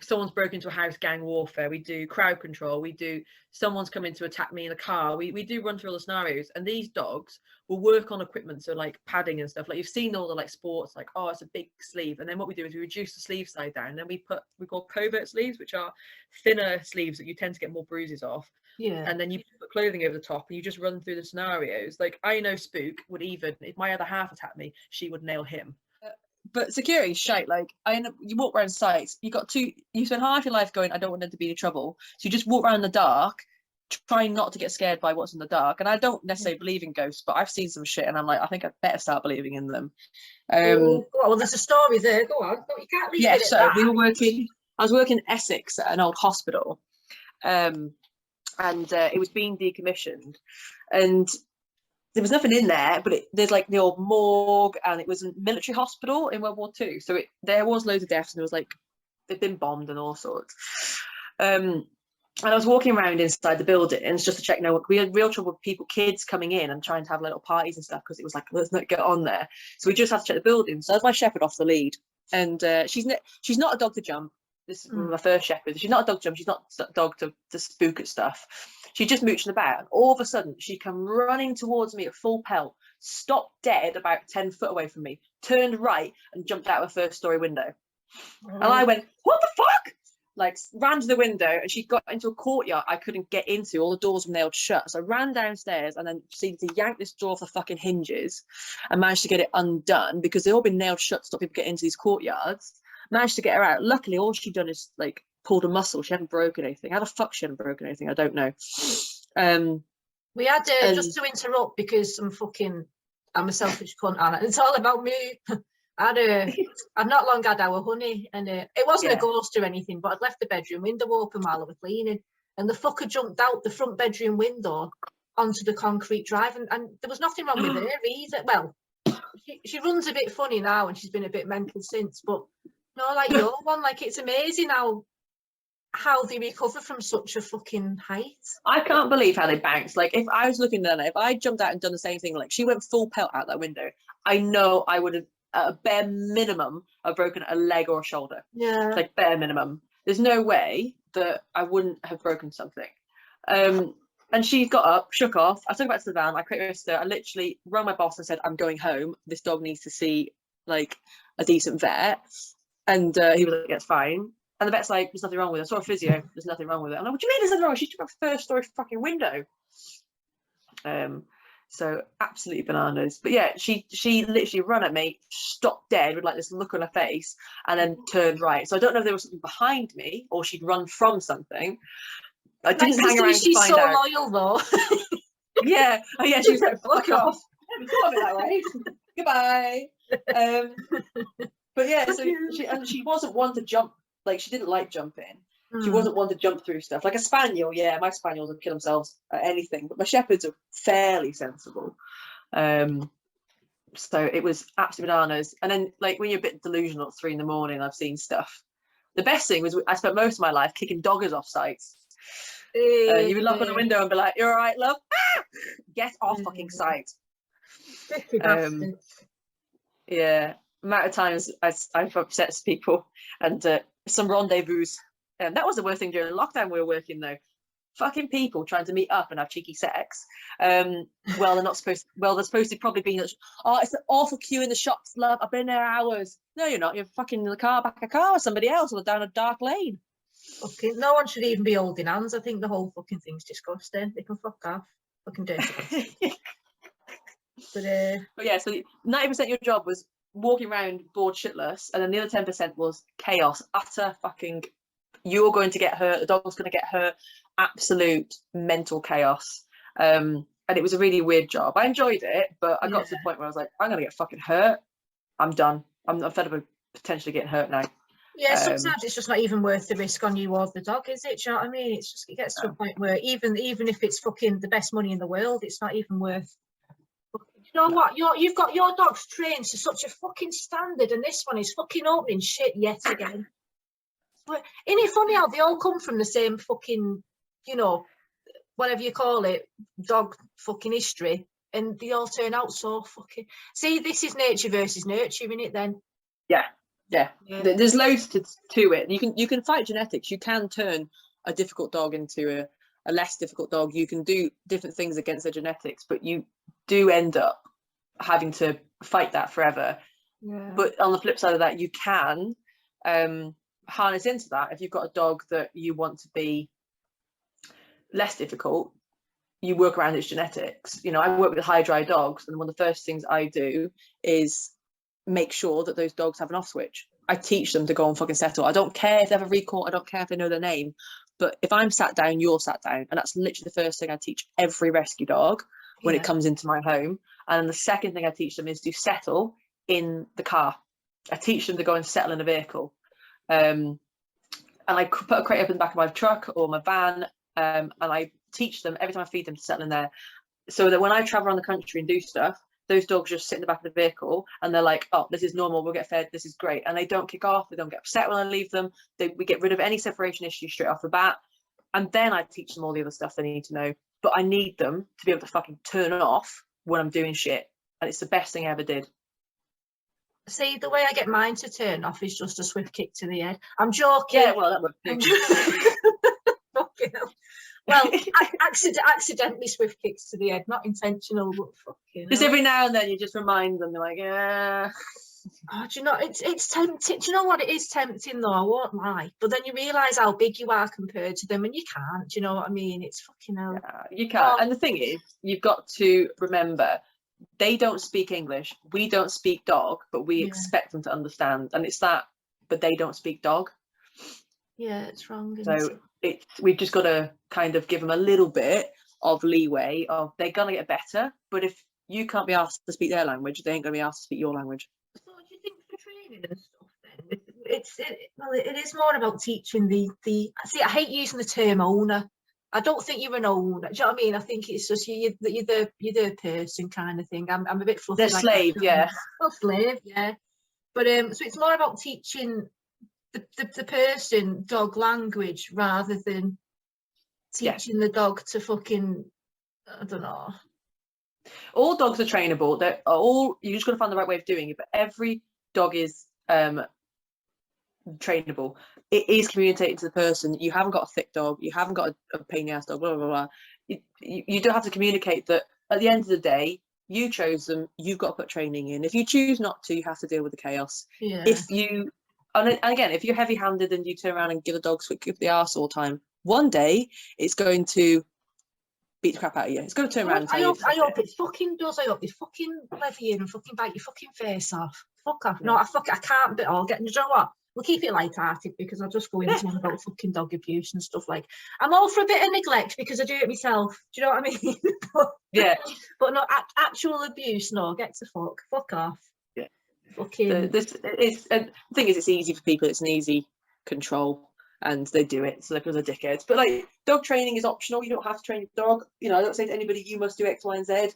someone's broken into a house, gang warfare. We do crowd control. We do someone's coming to attack me in a car. We do run through all the scenarios, and these dogs will work on equipment, so like padding and stuff. Like you've seen all the like sports, like it's a big sleeve, and then what we do is we reduce the sleeve side down, and then we call covert sleeves, which are thinner sleeves that you tend to get more bruises off. and then you put clothing over the top and you just run through the scenarios. Like, I know Spook would, even if my other half attacked me, she would nail him. But security shite. Like, you walk around sites, you spend half your life going, I don't want them to be in trouble, so you just walk around in the dark trying not to get scared by what's in the dark. And I don't necessarily believe in ghosts, but I've seen some shit and I'm like, I think I better start believing in them. Well, there's a story there. Go on. You can't leave it at that. I was working in Essex at an old hospital, and it was being decommissioned, and there was nothing in there, but there's like the old morgue, and it was a military hospital in World War II, so there was loads of deaths, and there was like, they'd been bombed and all sorts. And I was walking around inside the buildings just to check. We had real trouble with kids coming in and trying to have little parties and stuff, because it was like, let's not get on there. So we just had to check the building. So I was my shepherd off the lead, and she's not a dog to jump. This is my first shepherd. She's not a dog to jump. She's not a dog to spook at stuff. She's just mooching about. And all of a sudden, she come running towards me at full pelt, stopped dead about 10 foot away from me, turned right and jumped out of a first-story window. And I went, what the fuck? Like, ran to the window, and she got into a courtyard I couldn't get into. All the doors were nailed shut. So I ran downstairs and then proceeded to yank this door off the fucking hinges and managed to get it undone, because they've all been nailed shut to stop people getting into these courtyards. Managed to get her out. Luckily, all she'd done is like pulled a muscle. She hadn't broken anything. How the fuck she hadn't broken anything, I don't know. We had just to interrupt, because I'm a selfish cunt, and it's all about me. I'd not long had our honey, and it wasn't a ghost or anything, but I'd left the bedroom window open while I was cleaning, and the fucker jumped out the front bedroom window onto the concrete drive, and there was nothing wrong with her either. Well, she runs a bit funny now, and she's been a bit mental since, but no, like your one, like, it's amazing how they recover from such a fucking height. I can't believe how they bounce. Like, if I was looking at her, if I jumped out and done the same thing, like she went full pelt out that window, I know I would have, at a bare minimum, have broken a leg or a shoulder. Yeah. Like, bare minimum. There's no way that I wouldn't have broken something. And she got up, shook off. I took her back to the van. I created her. I literally rang my boss and said, I'm going home. This dog needs to see, like, a decent vet. And he was like, it's fine. And the vet's like, there's nothing wrong with her. I saw a physio. There's nothing wrong with it. I'm like, what do you mean there's nothing wrong? She took a first-story fucking window. So absolutely bananas. But yeah, she literally ran at me, stopped dead with like this look on her face, and then turned right. So I don't know if there was something behind me or she'd run from something. I didn't hang around to find out. She's so loyal though. Yeah. Oh yeah, she was like, fuck off. Never thought of it that way. Goodbye. But yeah, so she wasn't one to jump. Like, she didn't like jumping. She wasn't one to jump through stuff. Like a spaniel, yeah, my spaniels would kill themselves at anything, but my shepherds are fairly sensible. So it was absolutely bananas. And then, like, when you're a bit delusional at 3 a.m, I've seen stuff. The best thing was I spent most of my life kicking doggers off sites. You would knock on the window and be like, "You're all right, love? Ah! Get off fucking site." Yeah, amount of times I've upset people, and some rendezvous. That was the worst thing during lockdown. We were working though. Fucking people trying to meet up and have cheeky sex. Well, they're not supposed. Well, they're supposed to probably be. Oh, it's an awful queue in the shops, love. I've been there hours. No, you're not. You're fucking in the car, back a car with somebody else, or down a dark lane. Okay, no one should even be holding hands. I think the whole fucking thing's disgusting. They can fuck off. Fucking dirty. But yeah, so 90% of your job was walking around bored shitless, and then the other 10% was chaos, utter fucking. You're going to get hurt. The dog's going to get hurt. Absolute mental chaos. And it was a really weird job. I enjoyed it, but I got to the point where I was like, I'm going to get fucking hurt. I'm done. I'm fed up with potentially getting hurt now. Yeah, sometimes it's just not even worth the risk on you or the dog, is it? Do you know what I mean? It's just, it gets to a point where even if it's fucking the best money in the world, it's not even worth. You know what? You've got your dogs trained to such a fucking standard, and this one is fucking opening shit yet again. But isn't it funny how they all come from the same fucking, you know, whatever you call it, dog fucking history, and they all turn out so fucking. See, this is nature versus nurture, isn't it? Then. Yeah. There's loads to it. You can fight genetics. You can turn a difficult dog into a less difficult dog. You can do different things against their genetics, but you do end up having to fight that forever. Yeah. But on the flip side of that, you can harness into that if you've got a dog that you want to be less difficult, you work around its genetics. You know, I work with high dry dogs, and one of the first things I do is make sure that those dogs have an off switch. I teach them to go and fucking settle. I don't care if they have a recall, I don't care if they know their name, but if I'm sat down, you're sat down. And that's literally the first thing I teach every rescue dog when it comes into my home. And the second thing I teach them is to settle in the car. I teach them to go and settle in a vehicle. And I put a crate up in the back of my truck or my van, and I teach them every time I feed them to settle in there, so that when I travel around the country and do stuff, those dogs just sit in the back of the vehicle and they're like, oh, this is normal, we'll get fed, this is great. And they don't kick off, they don't get upset when I leave them. We get rid of any separation issues straight off the bat. And then I teach them all the other stuff they need to know. But I need them to be able to fucking turn off when I'm doing shit. And it's the best thing I ever did. See, the way I get mine to turn off is just a swift kick to the head. I'm joking. Yeah, well, that would fucking hell. Well, accidentally swift kicks to the head, not intentional, but fucking just hell. every now and then you just remind them, they're like, yeah. Oh, do you know, it's tempting. Do you know what, it is tempting though, I won't lie. But then you realise how big you are compared to them, and you can't. Do you know what I mean? It's fucking hell. Yeah, you can't. And the thing is, you've got to remember, they don't speak English, we don't speak dog, but we expect them to understand. And it's that, but they don't speak dog. Yeah, it's wrong. So we've just got to kind of give them a little bit of leeway of they're going to get better. But if you can't be asked to speak their language, they ain't going to be asked to speak your language. So do you think for training and stuff then, it is more about teaching the see, I hate using the term owner. I don't think you're an owner. Do you know what I mean? I think it's just you're the person kind of thing. I'm a bit fluffy. They're slave, yeah. Well, slave, yeah. But so it's more about teaching the person dog language rather than teaching the dog to fucking, I don't know. All dogs are trainable. They're all, you just got to find the right way of doing it. But every dog is trainable. It is communicating to the person. You haven't got a thick dog, you haven't got a pain in the ass dog, blah blah blah. You don't have to communicate that at the end of the day you chose them, you've got to put training in. If you choose not to, you have to deal with the chaos. If you, and again, if you're heavy-handed and you turn around and give a dog swick up the arse all the time, one day it's going to beat the crap out of you. It's going to turn around and tell you. I hope it fucking does. I hope they fucking leather you and fucking bite your fucking face off. Fuck off. No, I can't, but I'll get, you know what? We'll keep it light-hearted because I'll just go into one about fucking dog abuse and stuff. Like, I'm all for a bit of neglect because I do it myself. Do you know what I mean? But not actual abuse. No, get to fuck off. Yeah. Fucking. The thing is, it's easy for people. It's an easy control, and they do it. So because they're dickheads. But like, dog training is optional. You don't have to train your dog. You know, I don't say to anybody you must do X, Y, and Z.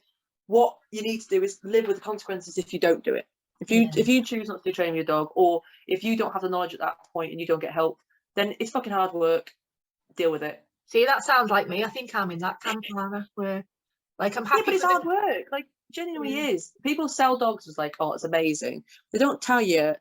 What you need to do is live with the consequences if you don't do it. If you choose not to do training your dog, or if you don't have the knowledge at that point and you don't get help, then it's fucking hard work. Deal with it. See, that sounds like me. I think I'm in that camp, Lara, where like I'm happy. Yeah, but it's hard work. Like, genuinely is. People sell dogs as like, oh, it's amazing. They don't tell you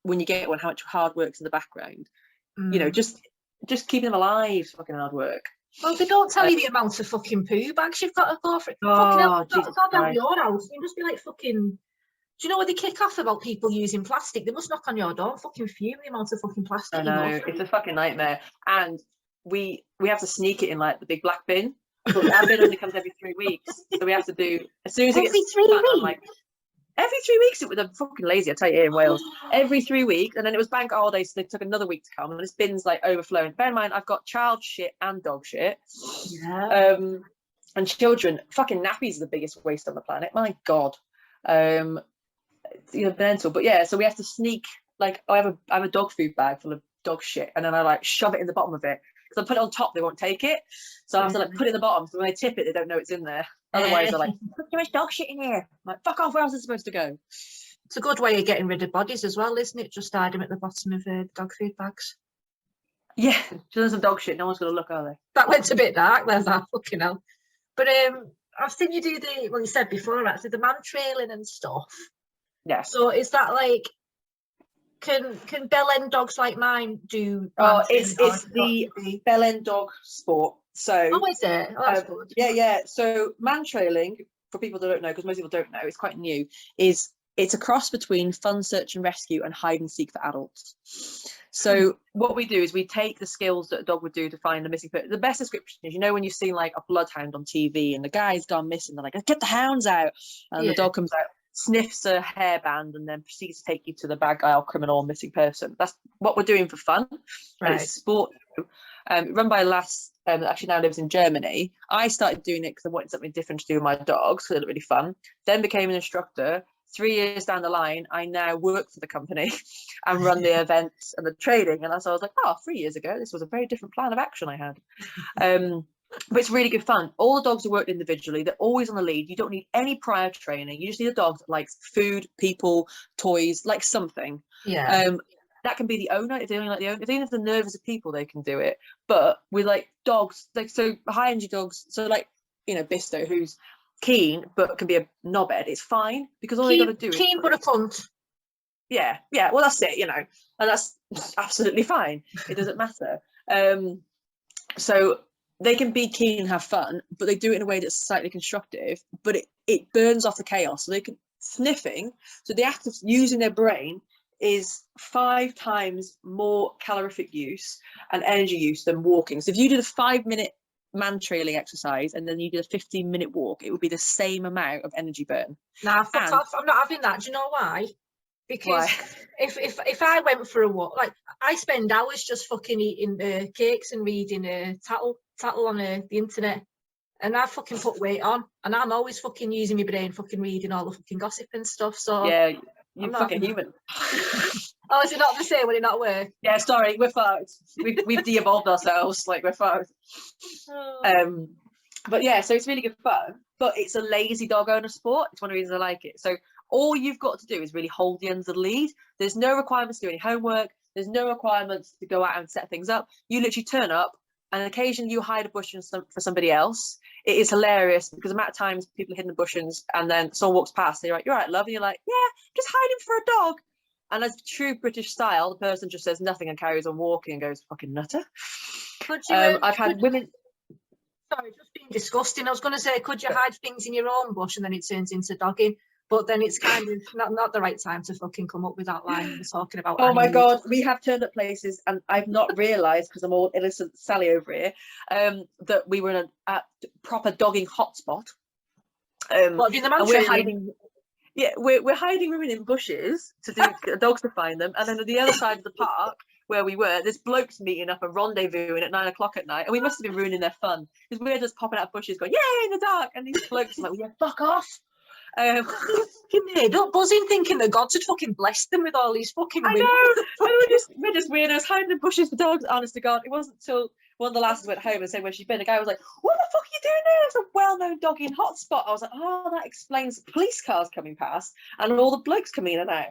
when you get one how much hard work's in the background. You know, just keeping them alive is fucking hard work. Well, they don't tell you the amount of fucking poo bags you've got to go for. Oh, it's all down your house. You must be like fucking. Do you know what they kick off about people using plastic? They must knock on your door and fucking fume the amount of fucking plastic. I know, it's a fucking nightmare. And we have to sneak it in like the big black bin. But our bin only comes every 3 weeks. So we have to do, as soon as it gets 3 weeks? like, every 3 weeks, they're fucking lazy, I tell you, here in Wales. Every 3 weeks, and then it was bank holiday, so they took another week to come, and this bin's like overflowing. Bear in mind, I've got child shit and dog shit. Yeah. And children, fucking nappies are the biggest waste on the planet. My God. You know, mental. But yeah, so we have to sneak, like, I have a dog food bag full of dog shit, and then I like shove it in the bottom of it, because I put it on top, they won't take it, so I have to like put it in the bottom, so when they tip it, they don't know it's in there. Otherwise they're like, put too much dog shit in here. I'm like, fuck off, where else is it supposed to go? It's a good way of getting rid of bodies as well, isn't it? Just hide them at the bottom of dog food bags. Yeah, there's some dog shit, no one's gonna look, are they? That went a bit dark there, that fucking hell. But I've seen you do you said before, actually, the man trailing and stuff. Yeah. So is that like, can bell end dogs like mine do? Oh, it's the bell end dog sport. So. Oh, is it? Oh, that's good. Yeah. So man trailing, for people that don't know, because most people don't know, it's quite new. Is it's a cross between fun search and rescue and hide and seek for adults. So what we do is we take the skills that a dog would do to find a missing person. The best description is, you know, when you've seen like a bloodhound on TV and the guy's gone missing, they're like, get the hounds out, and the dog comes out, sniffs a hairband, and then proceeds to take you to the bad guy or criminal or missing person. That's what we're doing for fun. Right. It's sport. Run by a lass that actually now lives in Germany. I started doing it because I wanted something different to do with my dogs, because it looked really fun. Then became an instructor. 3 years down the line, I now work for the company and run the events and the training. And so I was like, 3 years ago, this was a very different plan of action I had. But it's really good fun. All the dogs are worked individually. They're always on the lead. You don't need any prior training. You just need a dog that likes food, people, toys, like something. Yeah. That can be the owner. If they only like the owner, if even if they're nervous of people, they can do it. But with like dogs, like so high energy dogs, so like, you know, Bisto, who's keen but can be a knobhead, it's fine, because all they got to do is keen but a cunt. Yeah, well, that's it, you know, and that's absolutely fine. It doesn't matter. So they can be keen and have fun, but they do it in a way that's slightly constructive, but it burns off the chaos. So they can sniffing, so the act of using their brain is 5 times more calorific use and energy use than walking. So if you did a 5-minute man trailing exercise and then you did a 15-minute walk, it would be the same amount of energy burn. Nah, fuck off. I'm not having that. Do you know why? Because if I went for a walk, like I spend hours just fucking eating cakes and reading tattle on the internet, and I fucking put weight on, and I'm always fucking using my brain, fucking reading all the fucking gossip and stuff. So yeah, you're fucking human. Oh, is it not the same when it not work? Yeah, sorry, we're fucked. We've de-evolved ourselves, like we're fucked. But yeah, so it's really good fun, but it's a lazy dog owner sport. It's one of the reasons I like it. So all you've got to do is really hold the ends of the lead. There's no requirements to do any homework. There's no requirements to go out and set things up. You literally turn up, and occasionally you hide a bush for somebody else. It is hilarious because the amount of times people are hidden in the bushes and then someone walks past, they're like, "You're right, love," and you're like, "Yeah, just hiding for a dog." And as true British style, the person just says nothing and carries on walking and goes, "Fucking nutter." I've had women. Sorry, just being disgusting. I was going to say, could you hide things in your own bush and then it turns into dogging? But then it's kind of not the right time to fucking come up with that line we're talking about. Oh my God, we have turned up places and I've not realised, because I'm all innocent Sally over here, that we were in a proper dogging hotspot. What, in the man trailing? Yeah, we're hiding women in bushes to do dogs to find them, and then at the other side of the park where we were, there's blokes meeting up and rendezvousing at 9 o'clock at night, and we must have been ruining their fun because we're just popping out of bushes going, "Yay, in the dark!" And these blokes are like, "Well, yeah, fuck off." Made up buzzing, thinking that God had fucking blessed them with all these fucking women. I know. we're just weirdos hiding in bushes for dogs. Honest to God, it wasn't until one of the lasses went home and said where she'd been, a guy was like, "What the fuck are you doing there? It's a well-known dogging hotspot." I was like, "Oh, that explains police cars coming past and all the blokes coming in and out."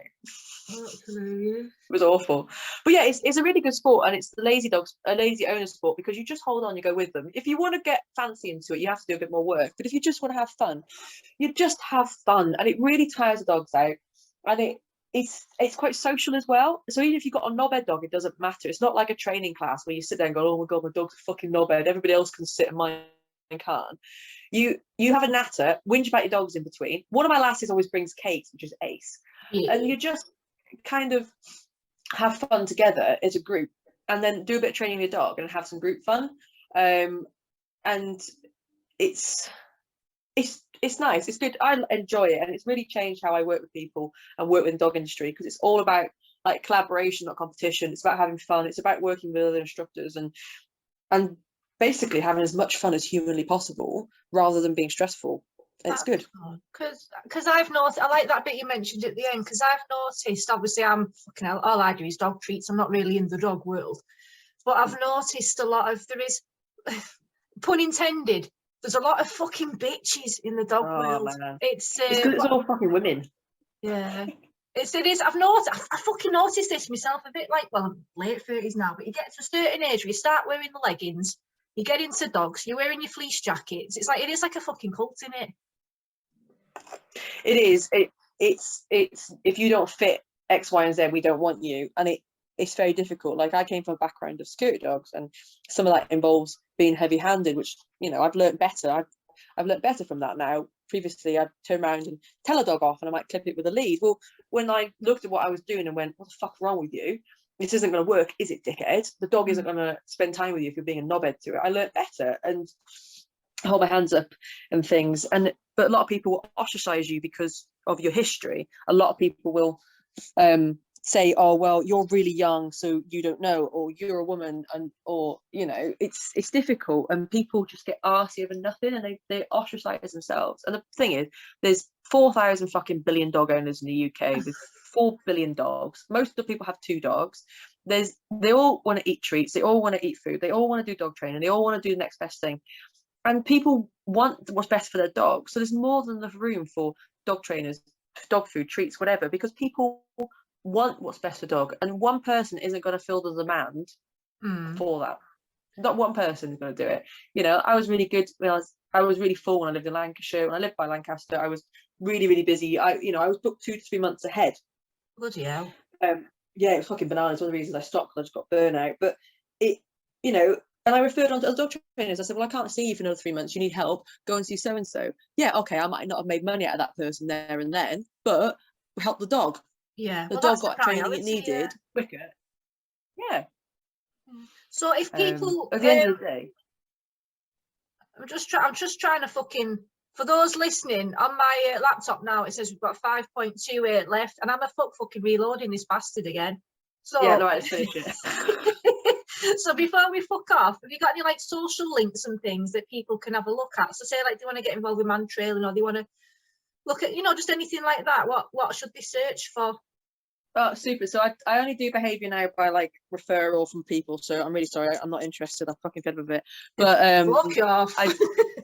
It was awful. But yeah, it's a really good sport, and it's the lazy owner sport, because you just hold on, you go with them. If you want to get fancy into it, you have to do a bit more work. But if you just want to have fun, you just have fun, and it really tires the dogs out. And it's quite social as well. So even if you've got a knobhead dog, it doesn't matter. It's not like a training class where you sit there and go, "Oh my God, my dog's a fucking knobhead. Everybody else can sit and mine can't." You have a natter, whinge about your dogs in between. One of my lasses always brings Kate, which is Ace. Yeah. And you just kind of have fun together as a group, and then do a bit of training with your dog and have some group fun. And it's nice, it's good. I enjoy it, and it's really changed how I work with people and work with the dog industry, because it's all about like collaboration, not competition. It's about having fun. It's about working with other instructors and basically having as much fun as humanly possible rather than being stressful. It's good. Because I've noticed, I like that bit you mentioned at the end, because I've noticed, obviously I'm fucking hell, all I do is dog treats. I'm not really in the dog world, but I've noticed a lot of, there is, pun intended, there's a lot of fucking bitches in the dog world. Man. It's because it's all fucking women. Yeah, it is. I've noticed. I fucking noticed this myself a bit. Like, well, I'm late 30s now, but you get to a certain age where you start wearing the leggings. You get into dogs. You're wearing your fleece jackets. It is like a fucking cult, isn't it? It is. It's if you don't fit X, Y, and Z, we don't want you, and it's very difficult. Like, I came from a background of scooter dogs, and some of that involves being heavy-handed, which, you know, I've learned better. I've learned better from that now. previously I'd turn around and tell a dog off and I might clip it with a lead. Well, when I looked at what I was doing and went, what the fuck's wrong with you? This isn't going to work, is it, dickhead? The dog isn't going to spend time with you if you're being a knobhead to it. I learned better and hold my hands up and things. But a lot of people will ostracize you because of your history. A lot of people will say, oh, well, you're really young, so you don't know, or you're a woman, or you know, it's difficult, and people just get arsy over nothing, and they ostracize themselves. And the thing is, there's 4,000 fucking billion dog owners in the UK with 4 billion dogs. Most of the people have 2 dogs. They all want to eat treats, they all want to eat food, they all want to do dog training, they all want to do the next best thing, and people want what's best for their dog. So there's more than enough room for dog trainers, dog food, treats, whatever, because people want what's best for dog, and one person isn't going to fill the demand for that. Not one person is going to do it. You know, I was really good when I was really full when I lived in Lancashire. When I lived by Lancaster, I was really busy. I was booked 2 to 3 months ahead. Bloody hell. Yeah, it was fucking bananas. One of the reasons I stopped, I just got burnout. But it, you know, and I referred on to other dog trainers. I said, well, I can't see you for another 3 months. You need help. Go and see so and so. Yeah, okay, I might not have made money out of that person there and then, but help the dog. Yeah, The dog got training it needed quicker. Yeah. So if people at the end of the day, I'm just trying to fucking, for those listening on my laptop now, it says we've got 5.28 left, and I'm fucking reloading this bastard again. So yeah, no, let's finish it. So before we fuck off, have you got any like social links and things that people can have a look at? So say like they want to get involved with man trailing, or they want to look at, you know, just anything like that. What should they search for? Oh, super. So I only do behaviour now by like referral from people. So I'm really sorry. I'm not interested. I'm fucking fed with it. But fuck you off.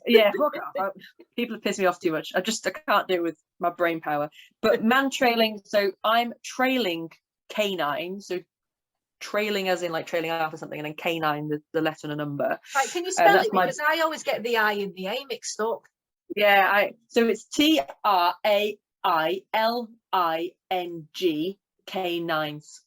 Yeah, fuck off. People have pissed me off too much. I can't do it with my brain power. But man trailing. So I'm trailing K9. So trailing as in like trailing after something, and then K9, the letter and a number. Right, can you spell it? Because I always get the I and the A mixed up. Yeah, so it's TRAILING K9s.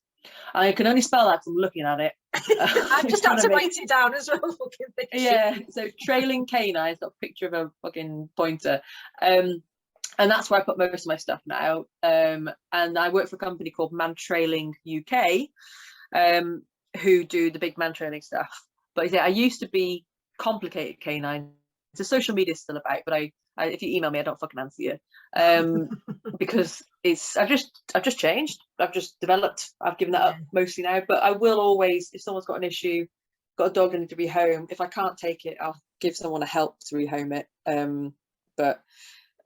I can only spell that because I'm looking at it. I just had to write it down as well. Fucking yeah, so trailing K9s, got a picture of a fucking pointer. And that's where I put most of my stuff now. And I work for a company called Man Trailing UK, who do the big man trailing stuff. But I used to be Complicated K9. So social media is still about, but if you email me, I don't fucking answer you, because I've just changed. I've just developed. I've given that up mostly now. But I will always, if someone's got an issue, got a dog and need to rehome, if I can't take it, I'll give someone a help to rehome it. But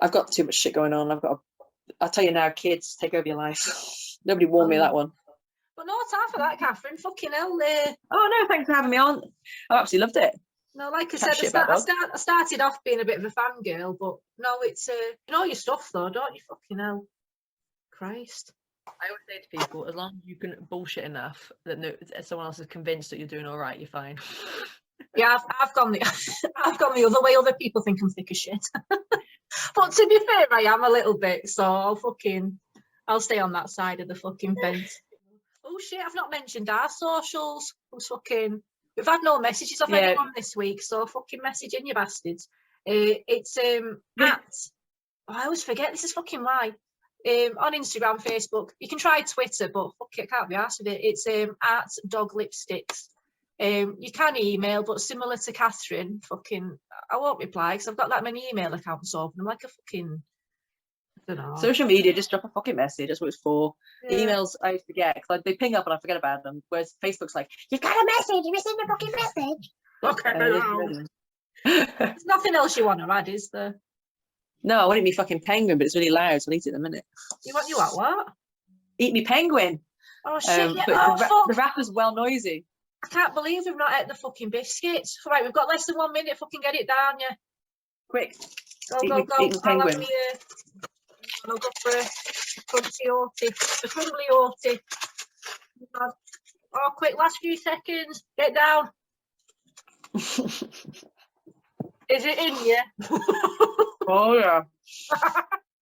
I've got too much shit going on. I'll tell you now, kids take over your life. Nobody warned me of that one. But no time for that, Kathryn. Fucking hell. Oh no, thanks for having me on. I absolutely loved it. No, like I said, I started off being a bit of a fangirl, but no, it's you know your stuff though, don't you? Fucking hell, Christ! I always say to people, as long as you can bullshit enough that someone else is convinced that you're doing all right, you're fine. Yeah, I've gone the other way. Other people think I'm thick as shit, but to be fair, I am a little bit. So I'll stay on that side of the fucking fence. Oh shit! I've not mentioned our socials. We've had no messages of anyone this week, so fucking message in, you bastards. It's at, I always forget, this is fucking why. On Instagram, Facebook, you can try Twitter, but fuck it, I can't be arsed with it. It's at Dog Lipsticks. You can email, but similar to Kathryn, fucking, I won't reply because I've got that many email accounts open. I'm like a fucking, I don't know. Social media, just drop a fucking message. That's what it's for. Yeah. Emails, I forget because they ping up and I forget about them. Whereas Facebook's like, you've got a message, you received a fucking message. Okay, there's nothing else you want to add, is there? No, I want to eat me fucking penguin, but it's really loud, so I'll eat it in a minute. You want what? Eat me penguin. Oh shit! But the wrapper's well noisy. I can't believe we've not ate the fucking biscuits. Right, we've got less than 1 minute. Fucking get it down, yeah. Quick. Go. Eat me penguin. I'll go for a crunchy orty. A crumbly orty. Oh, quick, last few seconds. Get down. Is it in, yeah? Oh, yeah.